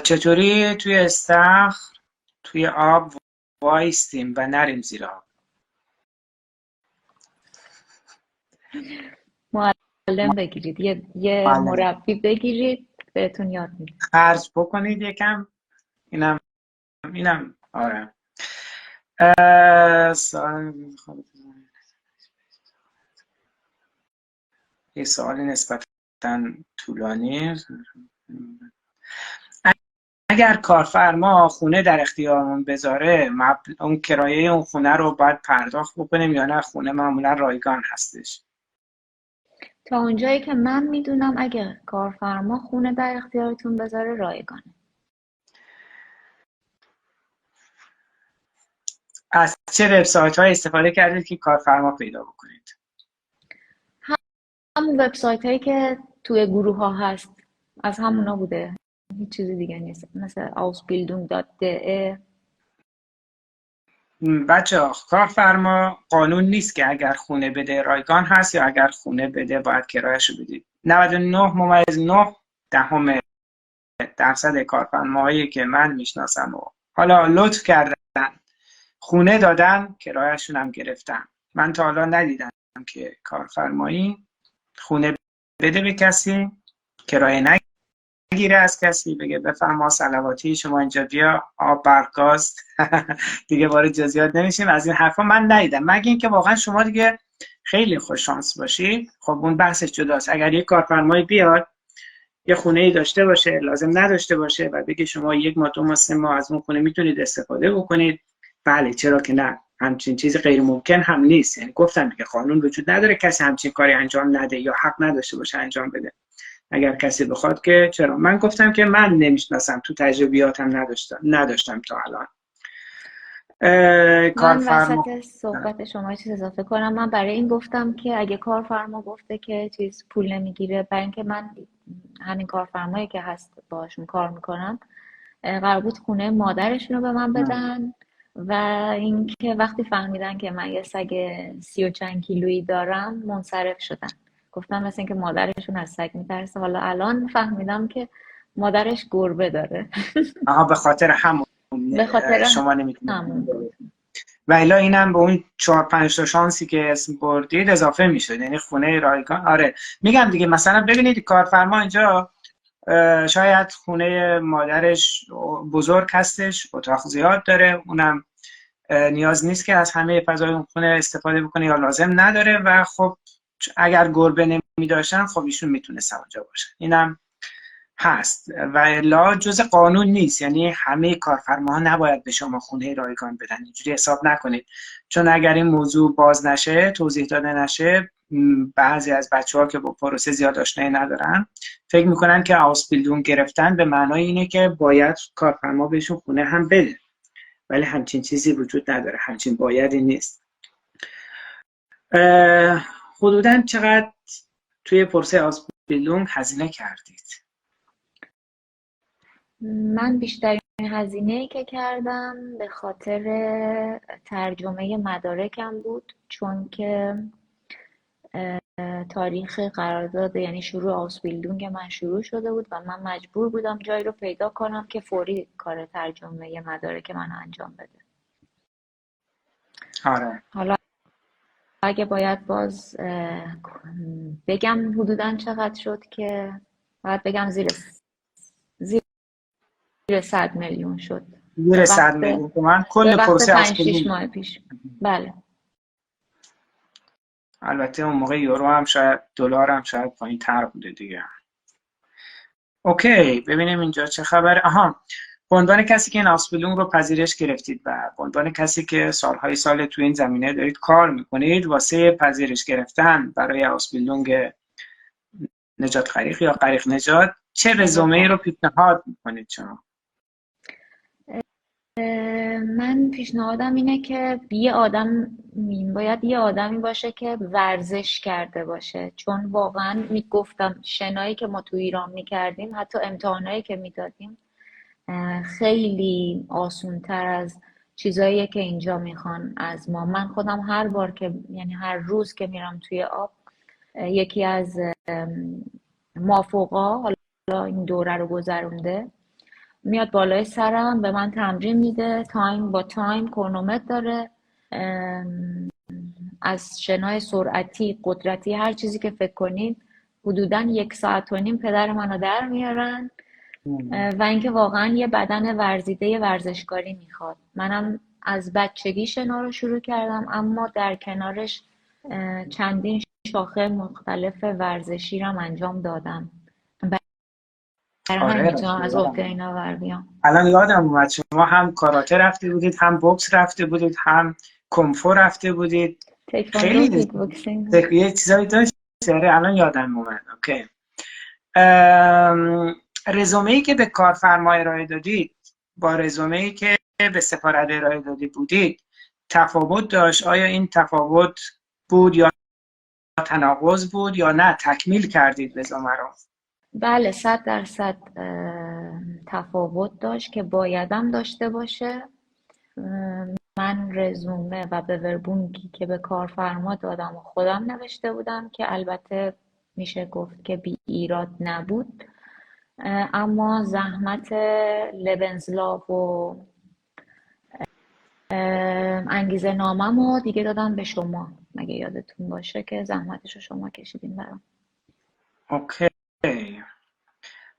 Speaker 2: چطوری توی استخر توی آب وایستیم و نریم زیر آب؟
Speaker 1: معلم بگیرید، یه مربی بگیرید بهتون یاد میده.
Speaker 2: خرج بکنید یکم. اینم آره. یه سوال نسبتاً طولانی. اگر کارفرما خونه در اختیارمون بذاره، اون کرایه اون خونه رو باید پرداخت بکنیم یا نه خونه معمولا رایگان هستش؟
Speaker 1: تا اونجایی که من میدونم اگه کارفرما خونه در اختیارتون بذاره رایگانه.
Speaker 2: از چه وبسایت های استفاده کردید که کارفرما پیدا بکنید؟
Speaker 1: همون وبسایت هایی که توی گروه ها هست، از همونا بوده، هیچ چیزی دیگه نیست. مثل ausbildung.de.
Speaker 2: بچه ها، کارفرما قانون نیست که اگر خونه بده رایگان هست یا اگر خونه بده باید کرایه‌شو بدید. 99.9% کارفرماهایی که من میشناسم و حالا لطف کردن خونه دادن، کرایه‌شون هم گرفتن. من تا حالا ندیدم که کارفرمایی خونه بده به کسی، کرایه نگیره از کسی، بگه بفرما صلواتی شما اینجا بیا، آب برق گاز دیگه وارد جزئیات نمیشیم. از این حرفا من ندیدم، مگه اینکه واقعا شما دیگه خیلی خوش شانس باشید. خب اون بحثش جداست. اگر یک کارفرمایی بیاد یه خونه ای داشته باشه، لازم نداشته باشه و بگه شما 1 ماه 2 ماه 3 ماه از اون خونه میتونید استفاده بکنید، بله چرا که نه. همچین چیزی غیر ممکن هم نیست. یعنی گفتم دیگه قانون وجود نداره کسی همچین کاری انجام نده یا حق نداشته باشه انجام بده. اگر کسی بخواد که چرا. من گفتم که من نمیشناسم، تو تجربیاتم نداشتم تا الان.
Speaker 1: من وسط صحبت شما چیز اضافه کنم. من برای این گفتم که اگه کارفرما گفته که چیز پول نمیگیره، برای اینکه من همین کارفرمایی که هست باشون کار میکنم قرار بود خونه مادرشون رو به من بدن و اینکه وقتی فهمیدن که من یه سگ 30 و چند کیلویی دارم منصرف شدن. گفتم مثل اینکه مادرشون از سگ میترسه. حالا الان فهمیدم که مادرش گربه داره.
Speaker 2: به خاطر همون شما نمیتونید. و الا اینم به اون 4-5 تا شانسی که اسم بردید اضافه میشد، یعنی خونه رایگان. آره میگم دیگه، مثلا ببینید کارفرما اینجا شاید خونه مادرش بزرگ هستش، اتاق زیاد داره، اونم نیاز نیست که از همه فضای اون خونه استفاده بکنه یا لازم نداره و خب اگر گربه نمی داشتن خب ایشون میتونست اونجا باشه. اینم هست و الا جز قانون نیست. یعنی همه کارفرماها نباید به شما خونه رایگان بدن، اینجوری حساب نکنید. چون اگر این موضوع باز نشه، توضیح داده نشه، بعضی از بچه‌ها که با پروسه زیاد آشنایی ندارن فکر میکنن که ausbildung گرفتن به معنای اینه که باید کارفرما بهشون خونه هم بده، ولی همچین چیزی وجود نداره، همچین بایدی نیست. حدوداً چقدر توی پروسه آسپیلونگ هزینه کردید؟
Speaker 1: من بیشترین هزینه‌ای که کردم به خاطر ترجمه مدارکم بود، چون که تاریخ قرارداد یعنی شروع آسبیلدونگ من شروع شده بود و من مجبور بودم جایی رو پیدا کنم که فوری کار ترجمه مدارک من انجام بده.
Speaker 2: آره.
Speaker 1: حالا اگه باید باز بگم حدوداً چقدر شد، که باید بگم زیر 100 میلیون شد
Speaker 2: زیر
Speaker 1: به
Speaker 2: 100
Speaker 1: وقت
Speaker 2: میلیون تومان
Speaker 1: به
Speaker 2: کل
Speaker 1: وقت
Speaker 2: پروسه
Speaker 1: 5-6
Speaker 2: آسپیلونگ.
Speaker 1: ماه پیش. بله.
Speaker 2: البته اون موقع یورو هم شاید، دلار هم شاید پایین تر بوده دیگه. اوکی، ببینیم اینجا چه خبره. آها، به عنوان کسی که این آسپیلونگ رو پذیرش گرفتید و به عنوان کسی که سالهای سال تو این زمینه دارید کار میکنید، واسه پذیرش گرفتن برای آسپیلونگ نجات غریق یا غریق نجات چه رزومه‌ای رو پیشنهاد میکنید شما؟
Speaker 1: من پیشنهادم اینه که باید یه آدمی باشه که ورزش کرده باشه، چون واقعا میگفتم شنایی که ما تو ایران میکردیم، حتی امتحانایی که میدادیم خیلی آسونتر از چیزاییه که اینجا میخوان از ما. من خودم هر بار که یعنی هر روز که میرم توی آب، یکی از مافوقا حالا این دوره رو گذرونده میاد بالای سرم به من تمرین میده، تایم با تایم کرونومتر داره، از شنای سرعتی قدرتی هر چیزی که فکر کنید حدوداً 1.5 ساعت پدر منو در میارن. و اینکه واقعا یه بدن ورزیده ورزشکاری میخواد. منم از بچگی شنا رو شروع کردم، اما در کنارش چندین شاخه مختلف ورزشی رو انجام دادم. برای همین
Speaker 2: آره،
Speaker 1: میتونم از عهده اینا بر بیام.
Speaker 2: الان یادم اومد شما هم کاراته رفته بودید، هم بوکس رفته بودید، هم کنفو رفته بودید.
Speaker 1: تکواندو،
Speaker 2: خیلی
Speaker 1: کیک بوکسینگ.
Speaker 2: یه چیزایی داشت. الان یادم اومد. اوکی. رزومه‌ای که به کارفرما ارائه دادید با رزومه‌ای که به سفارت ارائه دادید بودید تفاوت داشت؟ آیا این تفاوت بود یا تناقض بود یا نه تکمیل کردید رزومه رو؟
Speaker 1: بله 100% تفاوت داشت که بایدم داشته باشه. من رزومه و بوربونگی که به کارفرما دادم و خودم نوشته بودم که البته میشه گفت که بی ایراد نبود، اما زحمت لبنزلاو و انگیزه نامم رو دیگه دادم به شما، مگه یادتون باشه که زحمتش رو شما کشیدین برام.
Speaker 2: اوکی.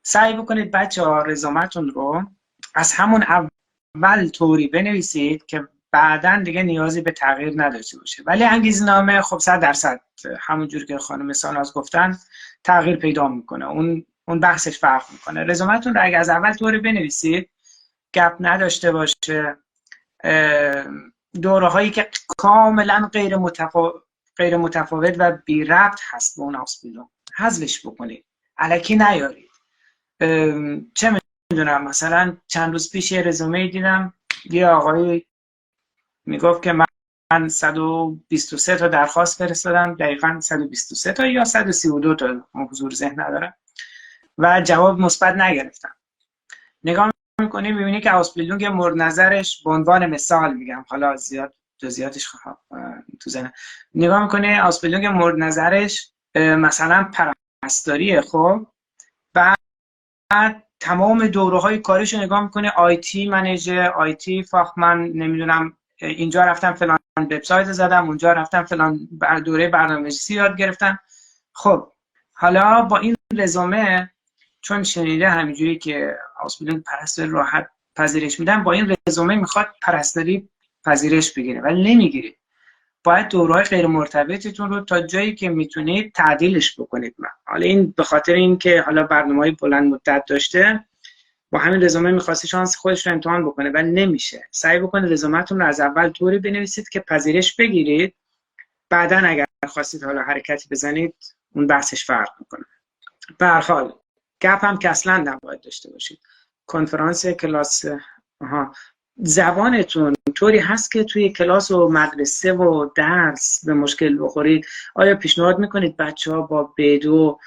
Speaker 2: سعی بکنید بچه‌ها رزومتون رو از همون اول طوری بنویسید که بعداً دیگه نیازی به تغییر نداشته باشه. ولی انگیزه‌نامه خب 100% همونجور که خانم ساناز گفتن تغییر پیدا میکنه. اون بحثش فرق میکنه. رزومتون رو اگه از اول طوری بنویسید گپ نداشته باشه، دوره هایی که کاملا غیر متفاوت و بی ربط هست به اون آسپیلون حذفش بکنید، الکی نیارید. چه میدونم مثلا چند روز پیش یه رزومه دیدم، یه آقایی میگفت که من 123 تا درخواست فرستادم، دقیقاً 123 تا یا 132 تا حضور ذهن ندارم و جواب مثبت نگرفتم. نگاه میکنی میبینی که آسپیلونگ مورد نظرش به عنوان مثال میگم، حالا زیاد جزئیاتش تو ذهنم، نگاه میکنی آسپیلونگ مورد نظرش مثلا پرستاریه. خب بعد تمام دوره‌های کاریش رو نگاه میکنه، آیتی منیجر، آیتی فاخمن، نمیدونم اینجا رفتم فلان وبسایت زدم، اونجا رفتم فلان دوره برنامه‌نویسی یاد گرفتم. خب حالا با این رزومه، چون شنیده همینجوری که آسپیلونگ پرستاری راحت پذیرش میدن، با این رزومه میخواد پرستاری پذیرش بگیره ولی نمیگیره. باید دوره‌های غیر مرتبطتون رو تا جایی که میتونید تعدیلش بکنید. حالا این به خاطر اینکه حالا برنامه‌های بلند مدت داشته، با همین رزومه می‌خواسته شانس خودش رو امتحان بکنه ولی نمیشه. سعی بکنید رزومتون رو از اول طوری بنویسید که پذیرش بگیرید، بعداً اگر خواستید حالا حرکتی بزنید اون بحثش فرق میکنه. به هر حال گپ هم که اصلا نباید داشته باشید. کنفرانس کلاس زبانتون طوری هست که توی کلاس و مدرسه و درس به مشکل بخورید؟ آیا پیشنهاد میکنید بچه ها با B2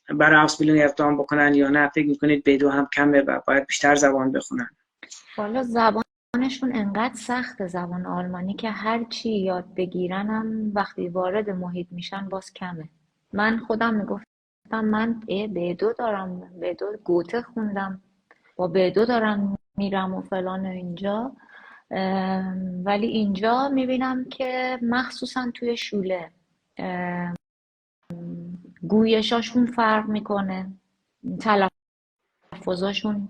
Speaker 2: برای ausbildung اقدام بکنن یا نه فکر میکنید B2 هم کمه و باید بیشتر زبان بخونن؟
Speaker 1: حالا زبانشون انقدر سخته، زبان آلمانی، که هر چی یاد بگیرن هم وقتی وارد محیط میشن باز کمه. من خودم میگفتم من B2 دارم، B2 گوته خوندم، با B2 دارم میرم و فلان و اینجا. ولی اینجا میبینم که مخصوصا توی شوله گویشاشون فرق میکنه، تلفظاشون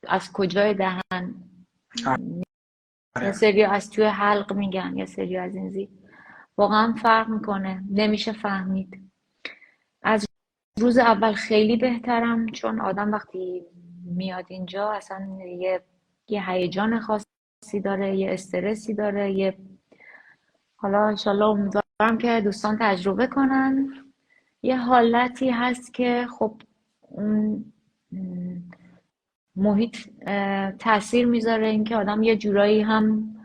Speaker 1: از کجای دهن، یه سری از توی حلق میگن، یه سری از این زیر، واقعا فرق میکنه، نمیشه فهمید. از روز اول خیلی بهترم، چون آدم وقتی میاد اینجا اصلا یه هیجان خاصی داره، یه استرسی داره، حالا انشالله امیدوارم که دوستان تجربه کنن. یه حالتی هست که خب اون محیط تاثیر میذاره، اینکه آدم یه جورایی هم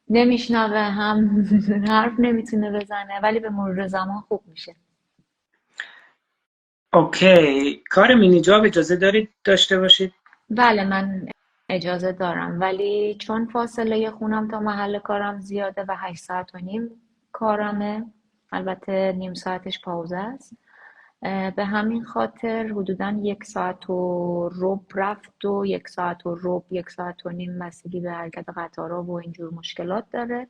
Speaker 1: نمیشنوه هم حرف نمیتونه بزنه، ولی به مرور زمان خوب میشه.
Speaker 2: اوکی. کار مینی جاب اجازه دارید داشته باشید؟
Speaker 1: بله من اجازه دارم، ولی چون فاصله خونم تا محل کارم زیاده و 8 ساعت و نیم کارمه، البته نیم ساعتش پاوزه است، به همین خاطر حدوداً 1 ساعت و ربع رفت و 1 ساعت و ربع 1 ساعت و نیم بستگی به حرکت قطارها و اینجور مشکلات داره.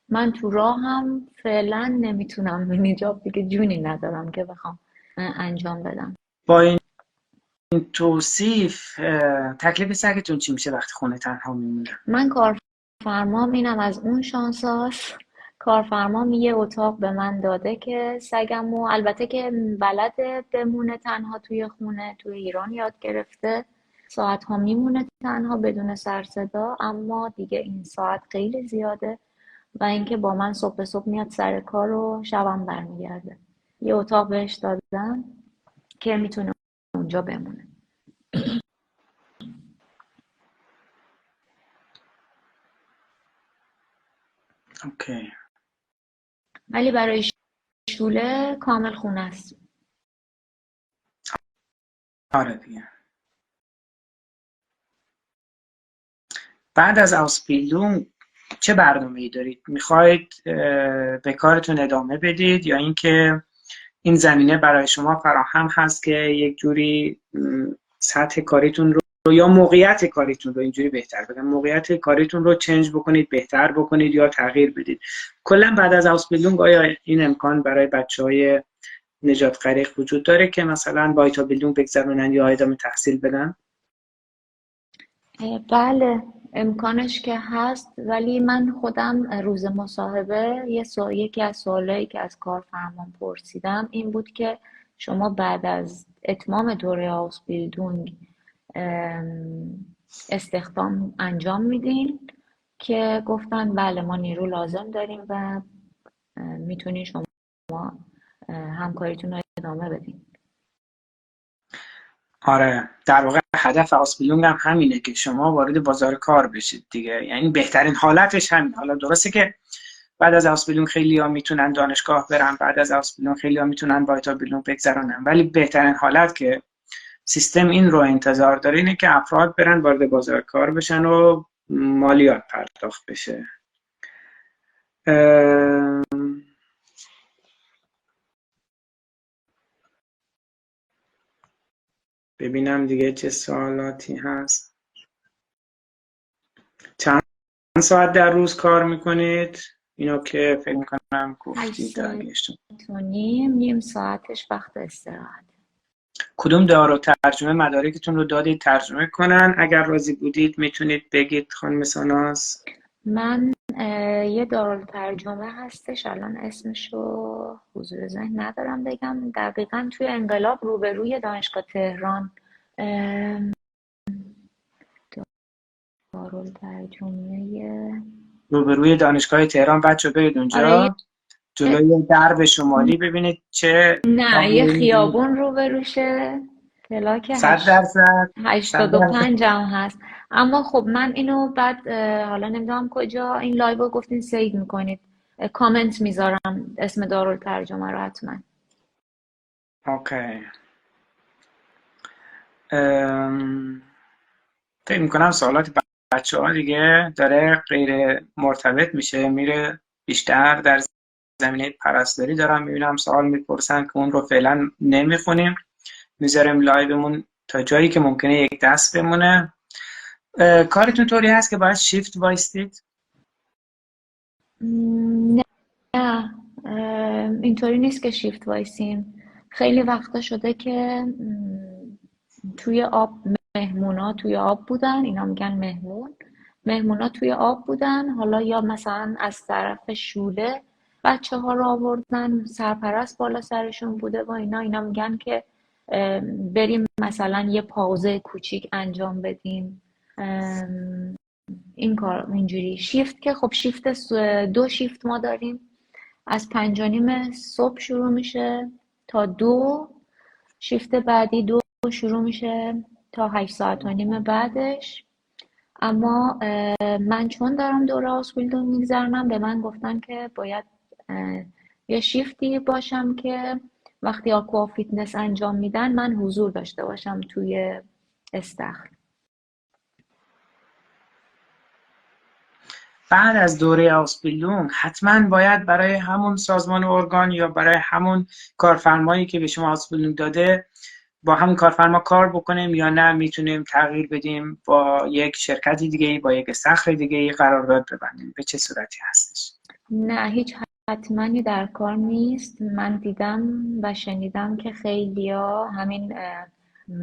Speaker 1: من تو راه هم فعلا نمیتونم مینی جاب، دیگه جونی ندارم که بخوام انجام بدم.
Speaker 2: با این توصیف تکلیف سگتون چی میشه وقتی خونه تنها میمونه؟
Speaker 1: من کارفرمام، اینم از اون شانس هاست، کارفرمام یه اتاق به من داده که سگمو، البته که بلده بمونه تنها توی خونه، توی ایران یاد گرفته ساعت ها میمونه تنها بدون سر صدا، اما دیگه این ساعت خیلی زیاده و اینکه با من صبح به صبح میاد سر کار و شبم برمیگرده. یه اتاق بهش دادم که میتونه اونجا بمونه.
Speaker 2: اوکی.
Speaker 1: ولی برای شوله کامل خونه است.
Speaker 2: آره دیگه. بعد از ausbildung چه برنامه‌ای دارید؟ میخواید به کارتون ادامه بدید یا اینکه این زمینه برای شما فراهم هست که یک جوری سطح کاریتون رو یا موقعیت کاریتون رو، اینجوری بهتر بگم، موقعیت کاریتون رو چنج بکنید، بهتر بکنید یا تغییر بدید؟ کلا بعد از ausbildung آیا این امکان برای بچهای نجات غریق وجود داره که مثلا weiterbildung بگذرونن یا ادامه تحصیل بدن؟
Speaker 1: بله امکانش که هست، ولی من خودم روز مصاحبه یکی از سوالایی که از کارفرمام پرسیدم این بود که شما بعد از اتمام دوره آوسبیلدونگ استخدام انجام میدین؟ که گفتن بله ما نیرو لازم داریم و میتونین شما همکاریتون رو ادامه بدین.
Speaker 2: آره در واقع هدف ausbildung هم همینه که شما وارد بازار کار بشید دیگه، یعنی بهترین حالتش همین. حالا درسته که بعد از ausbildung خیلی ها میتونن دانشگاه برن، بعد از ausbildung خیلی ها میتونن weiterbildung بگذرونن، ولی بهترین حالت که سیستم این رو انتظار داره اینه که افراد برن وارد بازار کار بشن و مالیات پرداخت بشه. ببینم دیگه چه سوالاتی هست. چند ساعت در روز کار میکنید؟ اینو که فکر میکنم گفتید.
Speaker 1: 8 ساعت و نیم، نیم ساعتش وقت استراحت.
Speaker 2: کدوم دارالترجمه مدارکتون رو دادید ترجمه کنن؟ اگر راضی بودید میتونید بگید خانم ساناز.
Speaker 1: من یه دارالترجمه هستش، الان اسمشو حضور ذهن ندارم بگم دقیقاً، توی انقلاب روبروی دانشگاه تهران. دارالترجمه
Speaker 2: روبروی دانشگاه تهران، بچه برید اونجا.
Speaker 1: آره
Speaker 2: جلوی درب شمالی ببینید چه
Speaker 1: نه یه خیابون روبروشه پلاک
Speaker 2: 100%.
Speaker 1: 85 هم هست. اما خب من اینو بعد حالا نمیدونم کجا این لایو رو گفتین سیو میکنید، کامنت میذارم اسم دارالترجمه رو حتما.
Speaker 2: اوکی. فکر میکنم سوالات بچه ها دیگه داره غیر مرتبط میشه، میره بیشتر در زمینه پرستاری. دارم میبینم سوال میپرسن که اون رو فعلا نمیخونیم، میذاریم لایومون تا جایی که ممکنه یک دست بمونه. کارتون طوری هست که باید شیفت وایستید؟
Speaker 1: نه اینطوری نیست که شیفت وایسیم. خیلی وقتا شده که توی آب مهمونا توی آب بودن، اینا میگن مهمونا توی آب بودن، حالا یا مثلا از طرف شوله بچه ها رو آوردن، سرپرست بالا سرشون بوده و اینا میگن که بریم مثلا یه پاوزه کوچیک انجام بدیم. این کار اینجوری. شیفت که خب شیفت 2 شیفت ما داریم، از 5:30 صبح شروع میشه تا 2. شیفت بعدی 2 شروع میشه تا 8 ساعت و نیم بعدش. اما من چون دارم دوره آسپیلدون میگذرونم، به من گفتن که باید یه شیفتی باشم که وقتی آکوا فیتنس انجام میدن من حضور داشته باشم توی استخر.
Speaker 2: بعد از دوره آسپیلدون حتما باید برای همون سازمان ارگان یا برای همون کارفرمایی که به شما آسپیلدون داده با همون کارفرما کار بکنیم، یا نه میتونیم تغییر بدیم با یک شرکت دیگه، با یک استخر دیگه قرارداد ببندیم؟ به چه صورتی هستش؟
Speaker 1: نه هیچ حتمانی در کار نیست. من دیدم و شنیدم که خیلیا همین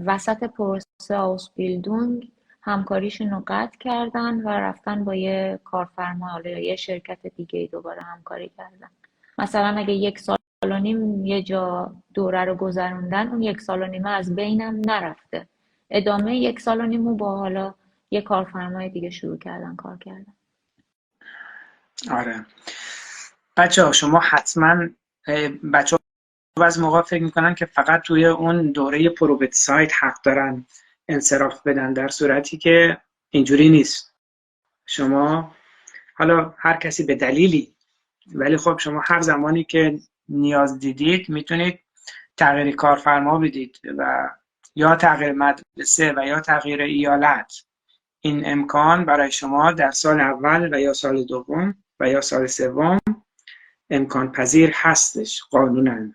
Speaker 1: وسط پروسه آسپیلدونگ همکاریشون رو قطع کردن و رفتن با یه کارفرما حالا یا یه شرکت دیگه دوباره همکاری کردن. مثلا اگه 1 سال و نیم یه جا دوره رو گذروندن، اون 1 سال و نیم از بینم نرفته، ادامه 1 سال و نیم رو با حالا یه کارفرمای دیگه شروع کردن کار کردن.
Speaker 2: آره بچه ها، شما حتما بچه ها از موقع فکر میکنن که فقط توی اون دوره پروبت سایت حق دارن انصراف بدن، در صورتی که اینجوری نیست. شما حالا هر کسی به دلیلی، ولی خب شما هر زمانی که نیاز دیدید میتونید تغییر کارفرما بدید و یا تغییر مدرسه و یا تغییر ایالت. این امکان برای شما در سال اول و یا سال دوم و یا سال سوم امکان پذیر هستش قانونا.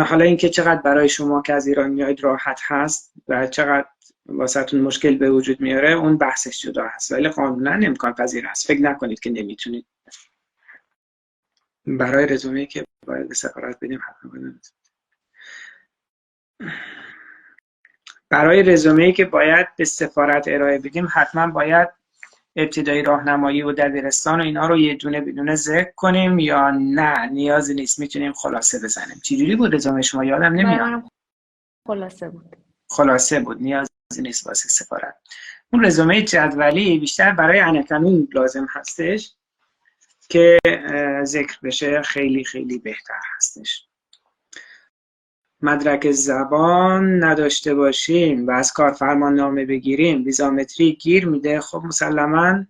Speaker 2: حالا اینکه چقدر برای شما که از ایران میاید راحت هست و چقدر واسهتون مشکل به وجود میاره، اون بحثش جدا هست، ولی قانونا امکان پذیر هست. فکر نکنید که نمیتونید. برای رزومه که باید به سفارت بدیم حتما بدید. برای رزومه‌ای که باید به سفارت ارائه بدیم حتما باید ابتدایی راهنمایی و دبیرستان و اینا رو یه دونه بدونه ذکر کنیم، یا نه نیازی نیست میتونیم خلاصه بزنیم؟ چجوری بود رزومه شما؟ یادم نمیاد.
Speaker 1: منم خلاصه بود.
Speaker 2: خلاصه بود، نیازی نیست واسه سفارت. اون رزومه جدولی بیشتر برای انکانون لازم هستش که ذکر بشه، خیلی خیلی بهتر هستش. مدرک زبان نداشته باشیم و از کارفرما نامه بگیریم ویزامتری گیر میده؟ خب مسلما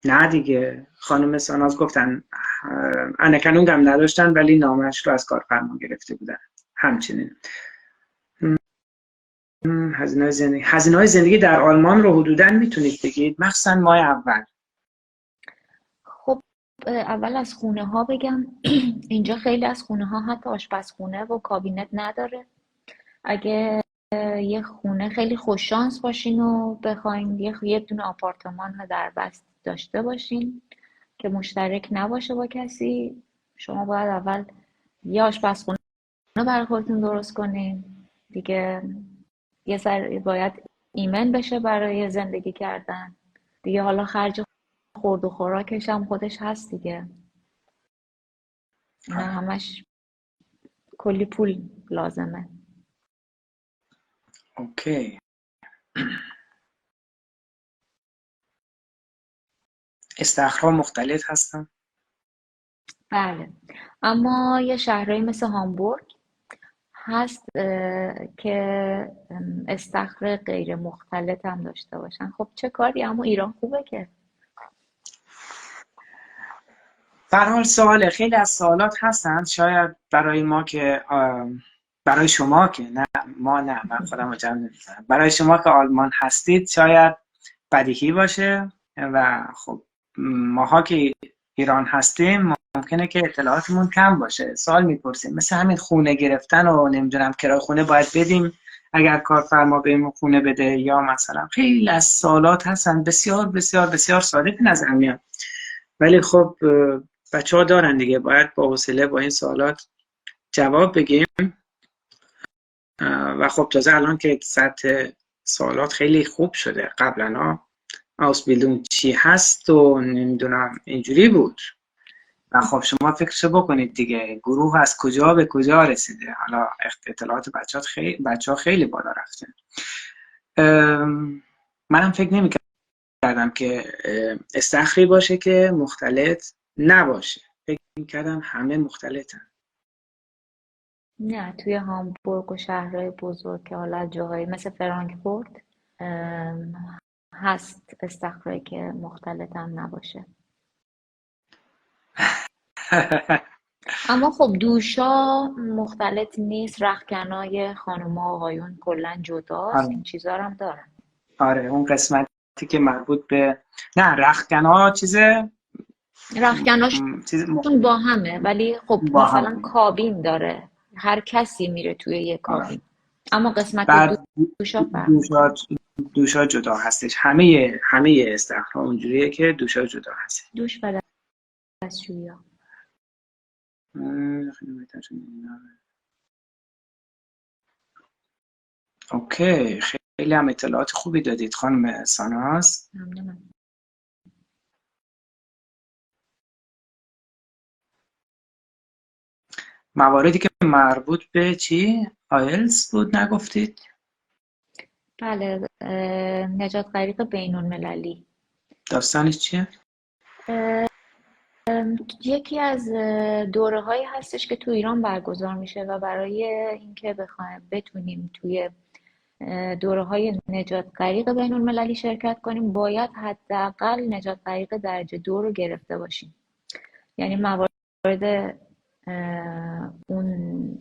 Speaker 2: نه دیگه. خانم ساناز گفتن انکنونگ هم نداشتن ولی نامش رو از کارفرما گرفته بودن. همچنین هزینه‌های زندگی در آلمان رو حدوداً میتونید بگید، مخصوصا ماه اول؟
Speaker 1: خب اول از خونه ها بگم. اینجا خیلی از خونه ها حتی آشپزخونه و کابینت نداره. اگه یه خونه خیلی خوش شانس باشین و بخواین یه دونه آپارتمان در بست داشته باشین که مشترک نباشه با کسی، شما باید اول یه آشپزخونه برای خودتون درست کنین دیگه. یه سر باید ایمن بشه برای زندگی کردن دیگه. حالا خرج خورد و خوراکش هم خودش هست دیگه. اینا همش کلی پول لازمه.
Speaker 2: اوکی. استخرها مختلف هستن؟
Speaker 1: بله، اما یه شهرهایی مثل هامبورگ هست که استخر غیر مختلط هم داشته باشن. خب چه کاری، اما ایران خوبه که.
Speaker 2: به هر حال سوال خیلی از سوالات هستند، شاید برای ما که برای شما که نه ما نه من خودم رو جمع نمی‌کنم، برای شما که آلمان هستید شاید بدیهی باشه و خب ماها که ایران هستیم ممکنه که اطلاعاتمون کم باشه. سوال میپرسیم مثل همین خونه گرفتن و نمیدونم کرای خونه باید بدیم اگر کارفرما بهمون خونه بده، یا مثلا خیلی از سوالات هستن بسیار بسیار بسیار ساده به نظر میاد، ولی خب بچه ها دارن دیگه، باید با حوصله با این سوالات جواب بگیم. و خب تازه الان که سطح سوالات خیلی خوب شده، قبلا آسبیلدون چی هست و نمیدونم اینجوری بود و خب شما فکرشو بکنید دیگه، گروه از کجا به کجا رسیده، حالا اطلاعات بچه ها خیلی بالا رفته. منم فکر نمی کردم که استخری باشه که مختلط نباشه، فکر میکردم همه مختلطن.
Speaker 1: نه، توی هامبورگ و شهرهای بزرگ که حالا جاهایی مثل فرانکفورت هست استخری که مختلط هم نباشه. اما خب دوشا مختلط نیست، رختکنای خانوما و آقایون کلا جداست، این چیزا هم دارن.
Speaker 2: آره اون قسمتی که مربوط به نه رختکنا
Speaker 1: رختکناشون با همه، ولی خب
Speaker 2: با
Speaker 1: مثلا
Speaker 2: هم.
Speaker 1: کابین داره، هر کسی میره توی یه کابین. اما قسمت
Speaker 2: بعد
Speaker 1: دوشا فرق میکنه.
Speaker 2: دوشا جدا هستش، همه استخرها اونجوریه که دوشا جدا هست.
Speaker 1: دوش و دستشویی.
Speaker 2: اوکی، خیلی هم اطلاعات خوبی دادید خانم ساناز.
Speaker 1: ممنونم.
Speaker 2: مواردی که مربوط به چی؟ آیلز بود نگفتید؟
Speaker 1: بله، نجات غریق بین المللی.
Speaker 2: داستانش چیه؟
Speaker 1: یکی از دوره هایی هستش که تو ایران برگزار میشه و برای اینکه بتونیم توی دوره های نجات غریق بین المللی شرکت کنیم باید حداقل نجات غریق درجه 2 رو گرفته باشیم، یعنی موارد اون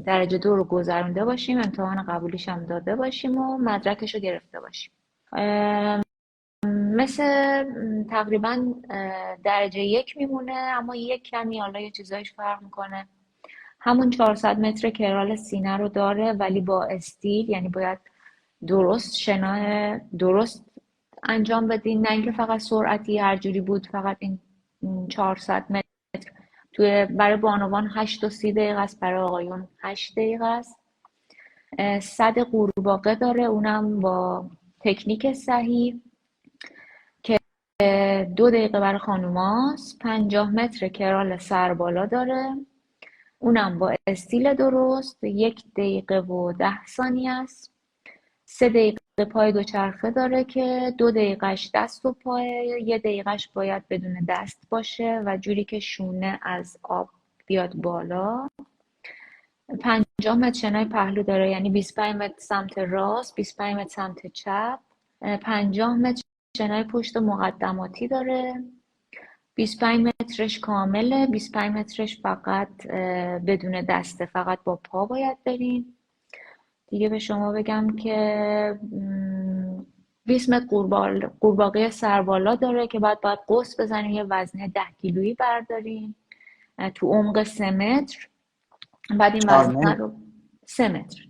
Speaker 1: درجه 2 رو گذرونده باشیم، امتحان قبولیش هم داده باشیم و مدرکش رو گرفته باشیم. مثل تقریبا درجه 1 میمونه، اما یک کمی حالا یه چیزایش فرق میکنه. همون 400 متر کرال سینه رو داره ولی با استیل، یعنی باید درست شنا درست انجام بدین، نه اینکه فقط سرعتی هر جوری بود. فقط این 400 متر برای بانوان 8 و 30 دقیقه است، برای آقایون 8 دقیقه است. 100 قورباغه داره، اونم با تکنیک صحیح که 2 دقیقه برای خانوماست. 50 متر کرال سربالا داره، اونم با استیل درست، 1 دقیقه و 10 ثانیه است. 3 دقیقه پای دوچرخه داره که 2 دقیقهش دست و پای، 1 دقیقهش باید بدون دست باشه و جوری که شونه از آب بیاد بالا. 50 متر شنای پهلو داره، یعنی 25 متر سمت راست، 25 متر سمت چپ. 50 متر شنای پشت مقدماتی داره، 25 مترش کامله، 25 مترش فقط بدون دسته، فقط با پا باید برین. دیگه به شما بگم که 20 متر قورباغه سربالا داره که باید قوس بزنیم، یه وزنه 10 کیلویی برداریم تو عمق 3 متر. بعد این وزنه رو 3 متر،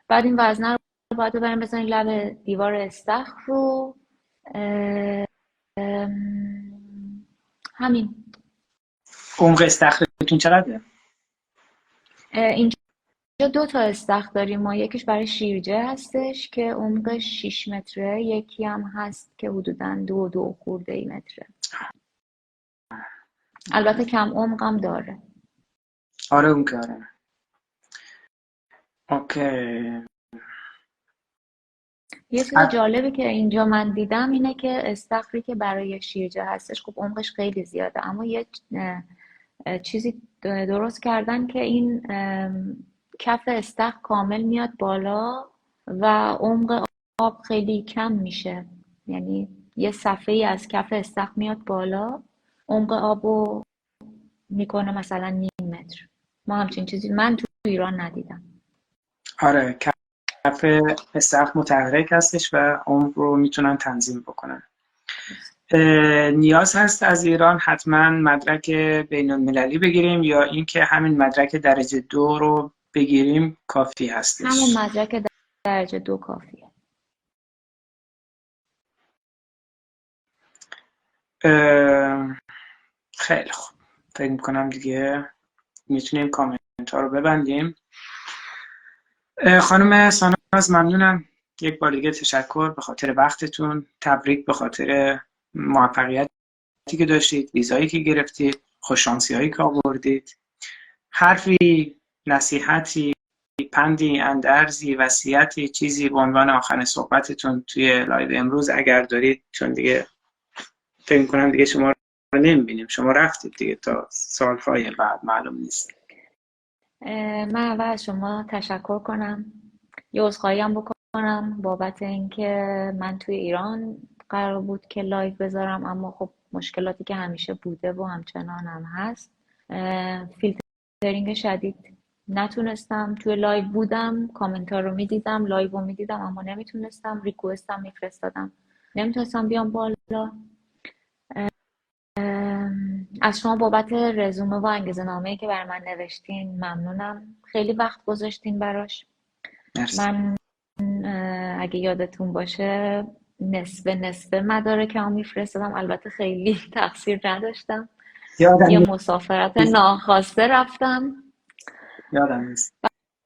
Speaker 1: بعد این وزنه رو باید ببریم بزنیم لب دیوار استخر رو. همین.
Speaker 2: عمق استخرتون چقدره؟
Speaker 1: اینجا 2 تا استخر داریم ما، یکیش برای شیرجه هستش که عمقش 6 متره، یکی هم هست که حدوداً 2 خورده ای متره. البته کم عمق هم داره.
Speaker 2: آره اون که آره. اوکی.
Speaker 1: یه چیز جالبی که اینجا من دیدم اینه که استخری که برای شیرجه هستش خب عمقش خیلی زیاده، اما یه چیزی درست کردن که این کف استخر کامل میاد بالا و عمق آب خیلی کم میشه، یعنی یه صفحه ای از کف استخر میاد بالا، عمق آبو میکنه مثلا نیم متر. ما همچین چیزی من تو ایران ندیدم.
Speaker 2: آره، کف استخر متحرک هستش و عمق رو میتونن تنظیم بکنن. نیاز هست از ایران حتما مدرک بین المللی بگیریم یا اینکه همین مدرک درجه 2 رو بگیریم کافی هستش؟
Speaker 1: همون مدرک درجه 2 کافیه.
Speaker 2: خیلی خوب، فکر میکنم دیگه میتونیم کامنت ها رو ببندیم. خانم ساناز ممنونم، یک بار دیگه تشکر به خاطر وقتتون، تبریک به خاطر موفقیتی که داشتید، ویزایی که گرفتید، خوششانسی هایی که آوردید. حرفی، نصیحتی، پندی، اندرزی، وصیتی، چیزی به عنوان آخرین صحبتتون توی لایو امروز اگر دارید، چون دیگه فکر می‌کنم دیگه شما رو نمی‌بینیم، شما رفتید دیگه تا سال‌های بعد، معلوم نیست.
Speaker 1: من اول از شما تشکر کنم، یه عذرخواهی هم بکنم بابت اینکه من توی ایران قرار بود که لایو بذارم، اما خب مشکلاتی که همیشه بوده و همچنان هم هست، فیلترینگ شدید نتونستم. توی لایو بودم، کامنت ها رو میدیدم، لایو رو میدیدم، اما نمیتونستم، ریکوستم میفرستادم، نمیتونستم بیام بالا. از شما بابت رزومه و انگیزه‌نامه‌ای که بر من نوشتین ممنونم، خیلی وقت گذاشتین براش.
Speaker 2: مرسی.
Speaker 1: من اگه یادتون باشه نصف مدارکمو میفرستادم، البته خیلی تقصیر نداشتم، یه مسافرت ناخواسته رفتم،
Speaker 2: یادم نیست.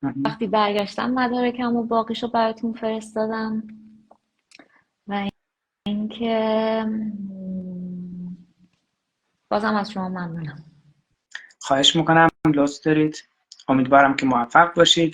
Speaker 1: وقتی برگشتم مدارکمو باقیشو براتون فرستادم. و اینکه بازم از شما ممنونم.
Speaker 2: خواهش میکنم، لطف دارید. امیدوارم که موفق باشید